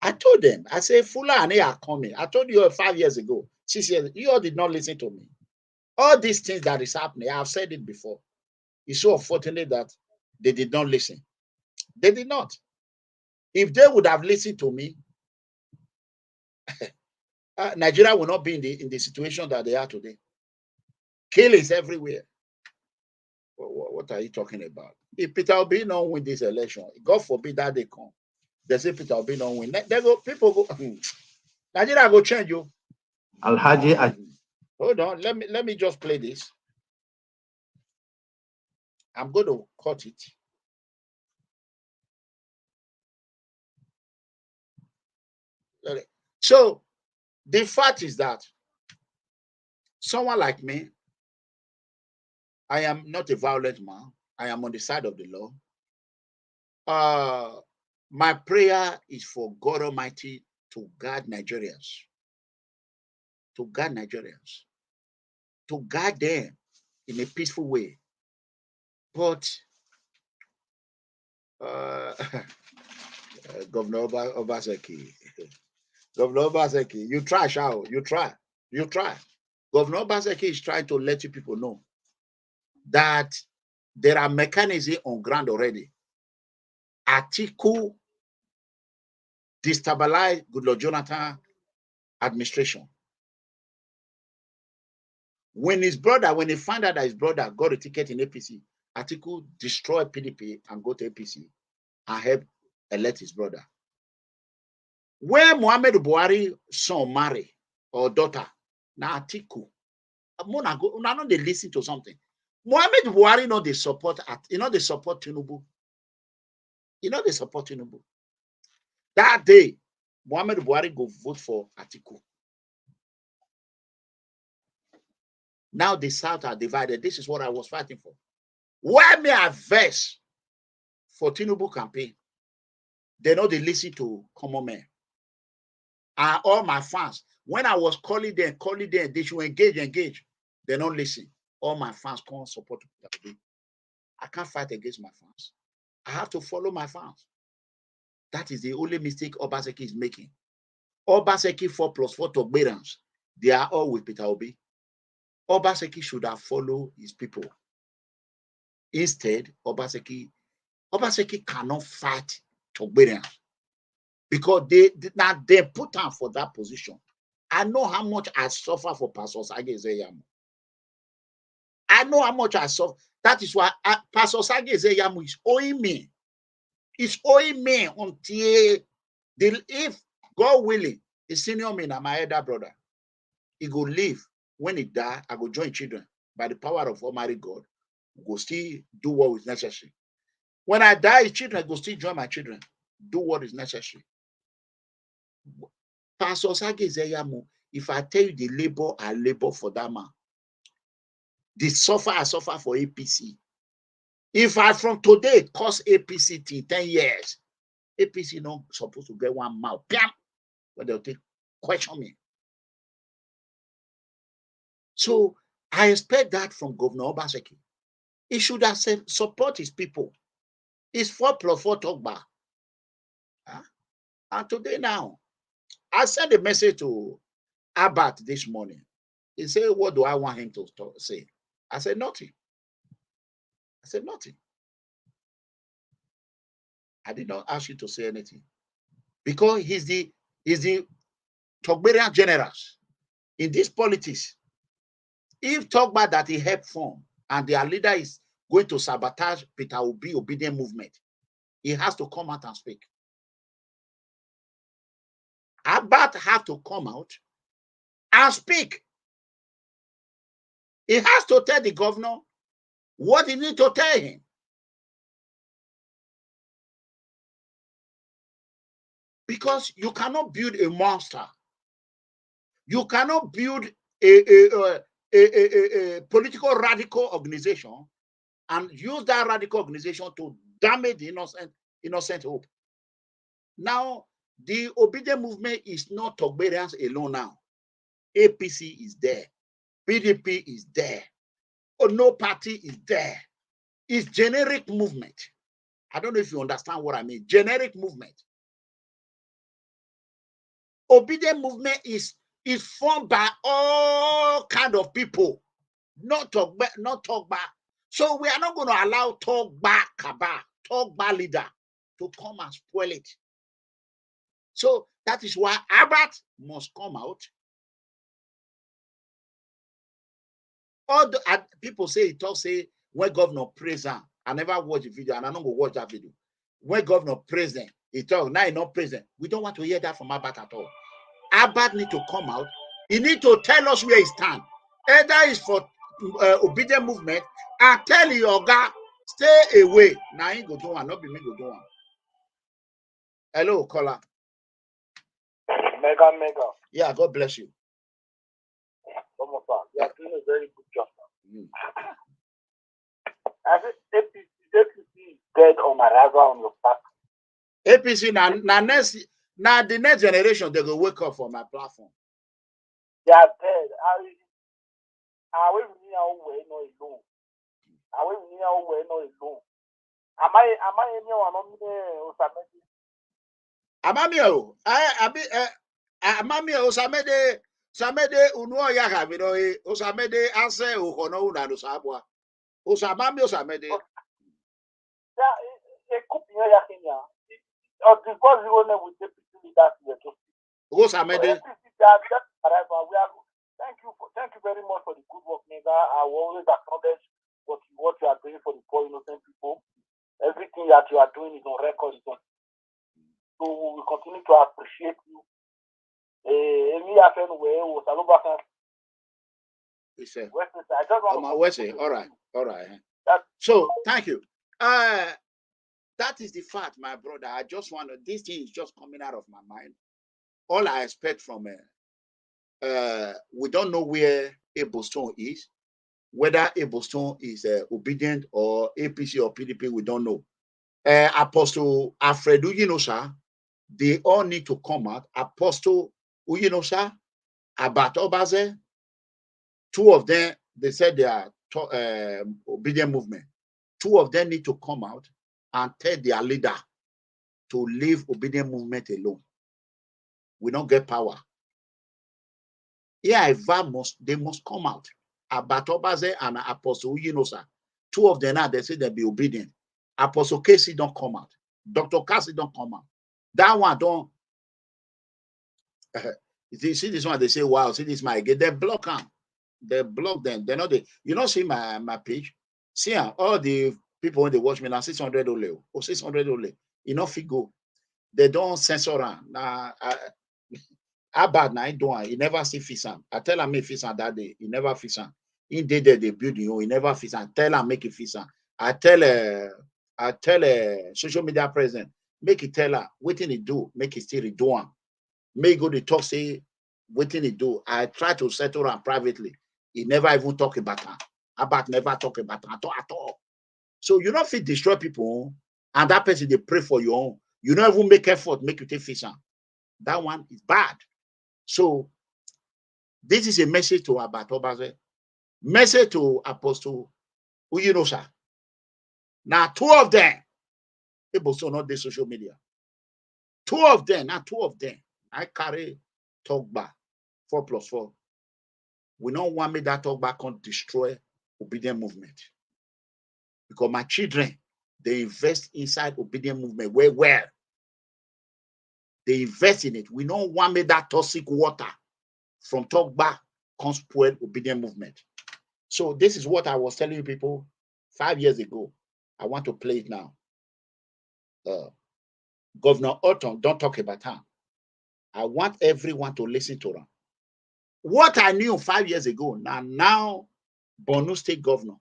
I told them, I said, Fulani are coming. I told you 5 years ago, 6 years, you all did not listen to me. All these things that is happening, I've said it before. It's so unfortunate that they did not listen. They did not. If they would have listened to me, Nigeria will not be in the situation that they are today. Killings everywhere. What are you talking about? If Peter Obi don't win this election, God forbid that they come. They say Peter Obi don't win. They go, people go, Nigeria go change you. ALAHAJI. Hold on, let me just play this. I'm going to cut it. So the fact is that someone like me, I am not a violent man. I am on the side of the law. My prayer is for God Almighty to guard Nigerians. To guard Nigerians. To guard them in a peaceful way. But Governor Obaseki, Governor Obaseki, you try, Shao, you try. Governor Obaseki is trying to let you people know that there are mechanisms on ground already. Atiku destabilized Goodluck Jonathan administration. When he found out that his brother got a ticket in APC, Atiku destroyed PDP and go to APC and help elect his brother. Where Muhammad Buhari son marry or daughter, now Atiku. Now they listen to something. Muhammad Buhari they support Tinubu. They support Tinubu. That day, Muhammad Buhari go vote for Atiku. Now the South are divided. This is what I was fighting for. Why me adverse for Tinubu campaign? They listen to common men. And all my fans, when I was calling them, they should engage. They don't listen. All my fans can't support Peter. I can't fight against my fans. I have to follow my fans. That is the only mistake Obaseki is making. Obaseki 4+4 Togberans, they are all with Peter Obi. Obaseki should have followed his people. Instead, Obaseki cannot fight Togberans because they put him for that position. I know how much I suffer for Pastor Sage Zeyamu. I know how much I suffer. That is why Pastor Sage Zeyamu is owing me. It's owing me until if God willing, the senior me and my elder brother, he go live. When he die, I go join children. By the power of Almighty God, we go still do what is necessary. When I die, his children go still join my children. Do what is necessary. Pastor Sage Zeyamu, if I tell you the labor I labor for that man, the suffer I suffer for APC. If I from today cost APC till 10 years, APC not supposed to get one mouth. But they'll take question me. So I expect that from Governor Obaseki. He should have said support his people. It's 4+4 talk back. And today now, I sent a message to Ahmed this morning. He said, what do I want him to say? I said, nothing. I did not ask you to say anything. Because he's the Togberian generals in this politics. If Togba that he helped form and their leader is going to sabotage Peter Obi Obidient movement, he has to come out and speak. Ahmed have to come out and speak. He has to tell the governor what he needs to tell him. Because you cannot build a monster. You cannot build a political radical organization and use that radical organization to damage the innocent hope. Now, the Obidient movement is not Togberians alone now. APC is there. PDP is there. No party is there. It's generic movement. I don't know if you understand what I mean. Generic movement. Obedient movement is formed by all kind of people. Not talk back. So we are not going to allow talk back leader to come and spoil it. So that is why Abbott must come out. All the people say when governor present. I never watch the video and I don't go watch that video. When governor present, he talk, now he's not present. We don't want to hear that from Abbott at all. Abbott need to come out. He need to tell us where he stand. Either is for obedient movement and tell your guy stay away. Now he go do one, not be me go do one. Hello, caller. Mega. Yeah, God bless you. You are doing a very good job. I think APC is dead on arrival on your path. APC now the next generation they go wake up for my platform. They are dead. I will be no alone. Am I Amamio, Amamio, Samede, Uno Yahamino, Osamede, Anse, Uhono, Nadusabwa, Osamamio Samede. A copy of the because you want with deputy leaders. Osamede. Thank you very much for the good work, Mega. I will always acknowledge what you are doing for the poor innocent people. Everything that you are doing is on record. So we will continue to appreciate you. All right. So thank you. That is the fact, my brother. I just want to, this thing is just coming out of my mind. All I expect from we don't know where Abostone is, whether Abostone is obedient or APC or PDP, we don't know. Apostle Alfred Uyinosa, they all need to come out. Apostle Uyinosa, Abat Obaze, two of them, they said they are obedient movement. Two of them need to come out and tell their leader to leave obedient movement alone. We don't get power. Yeah, they must come out. Abat Obaze and Apostle Uyinosa, two of them now, they say they'll be obedient. Apostle Cassie don't come out. Dr. Cassie don't come out. That one don't. You see this one, they say, wow, see this my again. They block them. They block them. They're not the, you don't see my page. See all the people when they watch me now, 600 only or 600 only. You know, go. They don't censor them. Now how bad now he don't. He never see Fisan. I tell him make Fisan that day. He never Fisan. He did the building. He never Fisan. Tell him make it Fisan. I tell social media president, make it tell her waiting he do, make it still do him. May go to talk say waiting he do. I try to settle him privately. He never even talk about her. About never talk about her at all. So you don't feel destroy people, and that person they pray for your own. You don't even make effort, make you take Fisan. That one is bad. So this is a message to Abat Obaze, message to Apostle Uyinosa. Now, two of them, people so not the social media. Two of them. I carry talk back 4+4. We don't want me that talk back can destroy obedient movement. Because my children, they invest inside obedient movement well. They invest in it. We don't want me that toxic water from talk back can spoil obedient movement. So this is what I was telling people 5 years ago. I want to play it now. Governor Orton, don't talk about her. I want everyone to listen to her. What I knew 5 years ago, now Borno State Governor,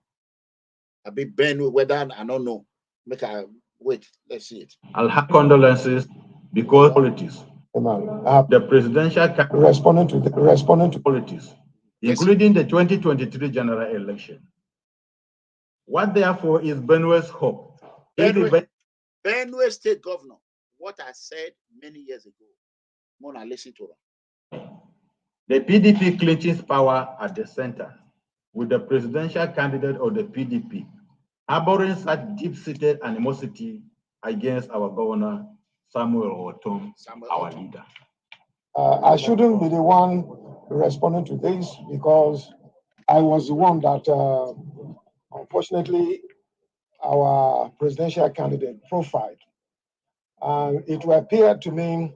a bit Benue, whether I don't know. Wait, let's see it. I'll have condolences because politics. The presidential responding to politics, including the 2023 general election. What therefore is Benue's hope? Benue State Governor, what I said many years ago. Mona, listen to her. The PDP clinches power at the center with the presidential candidate of the PDP harboring such deep-seated animosity against our governor, Samuel Otom, our leader? I shouldn't be the one responding to this because I was the one that, unfortunately, our presidential candidate profiled. And it will appear to me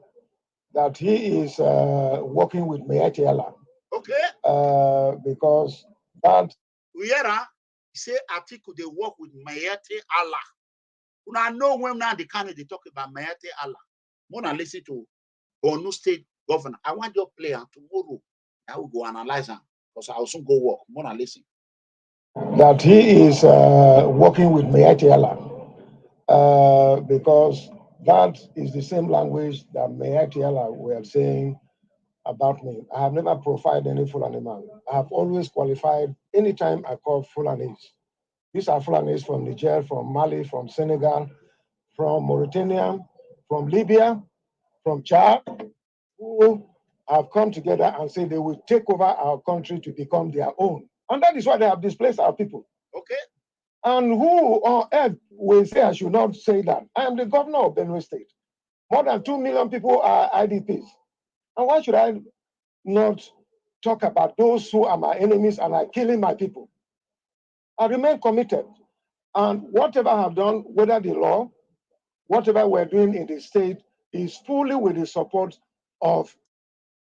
that he is working with Mayati Allah. Okay. Because that. Uyera say Atiku they work with Mayati Allah. Una know when now the candidate talk about Mayati Allah. Wanna listen to Borno State Governor. I want your player tomorrow. I will go analyze him because I will soon go work. Wanna listen. That he is working with Mayati Allah. Because that is the same language that Mayati Allah were saying about me. I have never profiled any Fulani man. I have always qualified anytime I call Fulanis. These are Fulanis from Niger, from Mali, from Senegal, from Mauritania, from Libya, from Chad, who have come together and said they will take over our country to become their own. And that is why they have displaced our people. Okay. And who on earth will say I should not say that? I am the governor of Benue State. More than 2 million people are IDPs. And why should I not talk about those who are my enemies and are killing my people? I remain committed. And whatever I have done, whether the law, whatever we're doing in the state, is fully with the support of.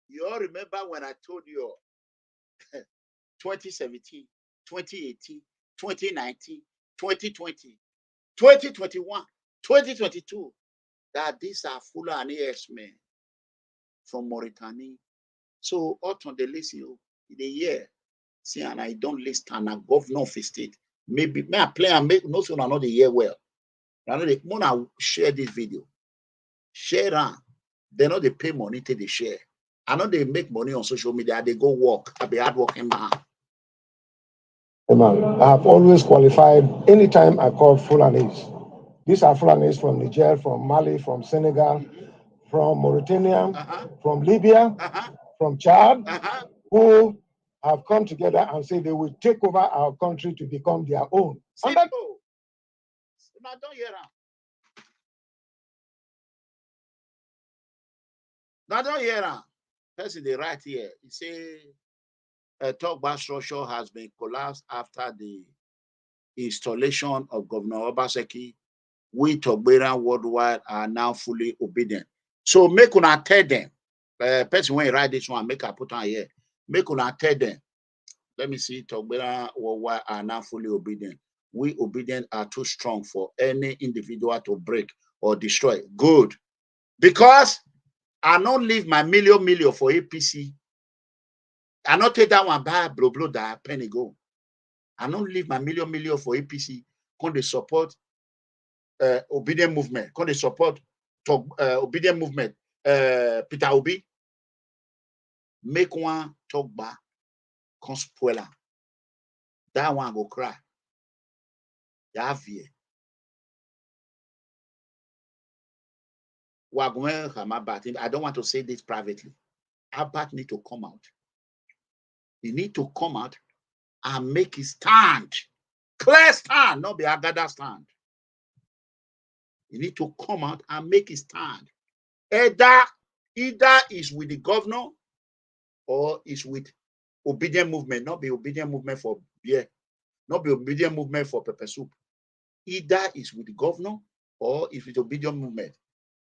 You all remember when I told you 2017, 2018, 2019, 2020, 2021, 2022, that these are Fulani men from Mauritania. So, out on the list, in the year, see, and I don't list and a governor of the state. Maybe may I play and make no sooner not the year well. I know they wanna share this video. Share it. They know they pay money to the share. I know they make money on social media. They go work. I be hardworking man. I have always qualified anytime I call Fulanis. These are Fulanis from Niger, from Mali, from Senegal, from Mauritania, from Libya, from Chad, who have come together and say they will take over our country to become their own. And that, I don't hear that. I don't hear that. Person they right here. He say a talk back structure has been collapsed after the installation of Governor Obaseki. We Togbera worldwide are now fully obedient. So make una tell them. Person when you write this one, make I put on here. Make una tell them. Let me see. Togbera worldwide are now fully obedient. We obedient are too strong for any individual to break or destroy. Good. Because I don't leave my million for APC. I not take that one by blow that penny go. I don't leave my million for APC. Can they support obedient movement? Can they support obedient movement? Peter Obi make one talk back, can spoiler. That one go cry. I don't want to say this privately. Abbat need to come out. He need to come out and make his stand. Clear stand, not be Agada stand. He need to come out and make his stand. Either is with the governor or is with obedient movement, not be obedient movement for beer, not be obedient movement for pepper soup. Either is with the governor or is with obedient movement.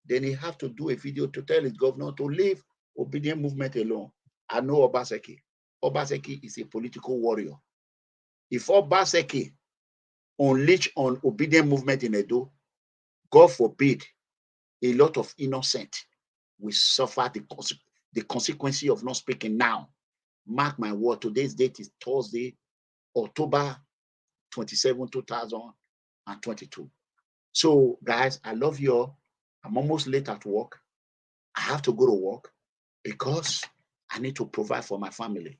Then he have to do a video to tell his governor to leave obedient movement alone. I know Obaseki. Obaseki is a political warrior. If Obaseki unleash on obedient movement in Edo, God forbid, a lot of innocent will suffer the consequence of not speaking now. Mark my word, today's date is Thursday, October 27, 2022. So, guys, I love you all. I'm almost late at work. I have to go to work because I need to provide for my family.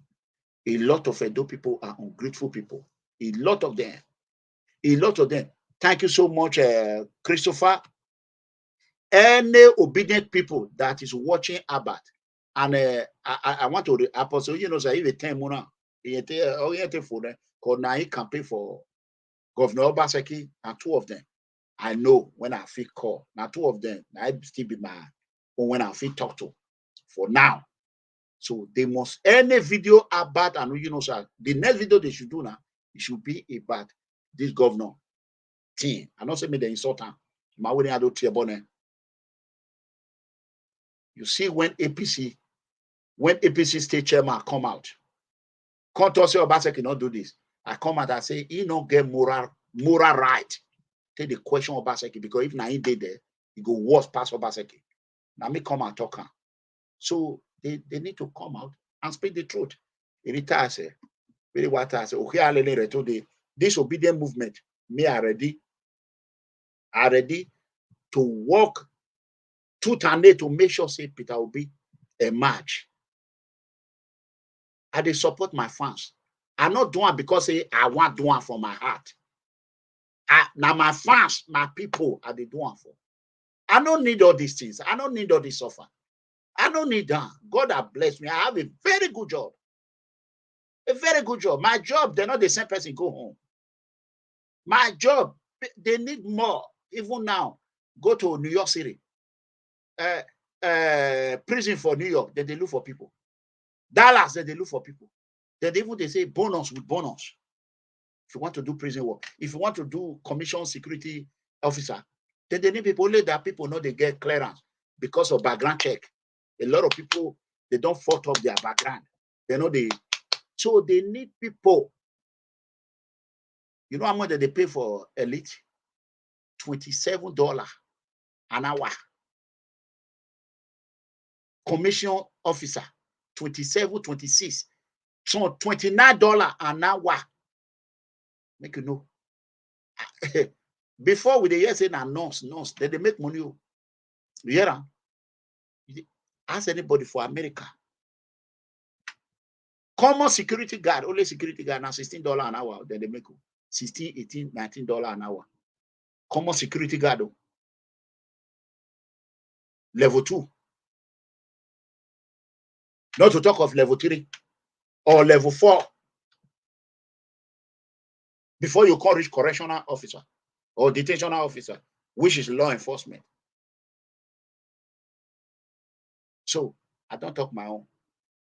A lot of Edo people are ungrateful people. A lot of them. A lot of them. Thank you so much, Christopher. Any obedient people that is watching Abbat, and I want to apostle, you know, say even 10 months, he for them, because now he campaign for Governor Obaseki and two of them. I know when I feel call. Now 2 of them, I still be my own when I feel talk to for now. So they must any video about and you know, sir, the next video they should do now, it should be about this governor team. I not say me the insult him. My wedding I do tear bonnet. You see when APC state chairman come out, can't tell say Obaseki not do this. I come out and say he don't get moral right. Take the question of Obaseki because if now he did there, he go worse past Obaseki. Now me come and talk. So they need to come out and speak the truth. I say, really what I say, okay, this obedient movement, me are ready to work tooth and nail to make sure say Peter Obi emerge. I dey support my fans. I'm not doing it because say I want to do it from my heart. Now my fans, my people, are they doing for? I don't need all these things. I don't need all this offer. I don't need that. God has blessed me. I have a very good job. A very good job. My job, they're not the same person go home. My job, they need more. Even now, go to New York City. Prison for New York, then they look for people. Dallas, then they look for people. Then they say bonus with bonus. If you want to do prison work, if you want to do commission security officer, then they need people. Only that people know they get clearance because of background check. A lot of people, they don't fault up their background. They know so they need people. You know how much they pay for elite? $27 an hour. Commission officer, 27, 26. So $29 an hour. Make you know. Before we hear say na nurse, then they make money. You hear that? Ask anybody for America. Common security guard, only security guard now $16 an hour. Then they make $16, $18, $19 an hour. Common security guard. Level 2. Not to talk of level 3 or level 4. Before you call reach correctional officer or detentional officer, which is law enforcement. So I don't talk my own.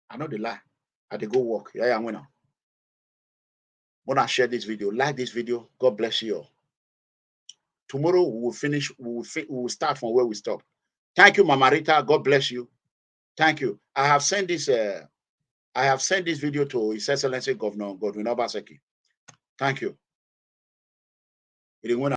I know the lie. I dey go work. Yeah, I'm winner. When I share this video, like this video. God bless you all. Tomorrow we will finish. We will start from where we stop. Thank you, Mama Rita. God bless you. Thank you. I have sent this video to His Excellency Governor GODWIN Obaseki. Thank you.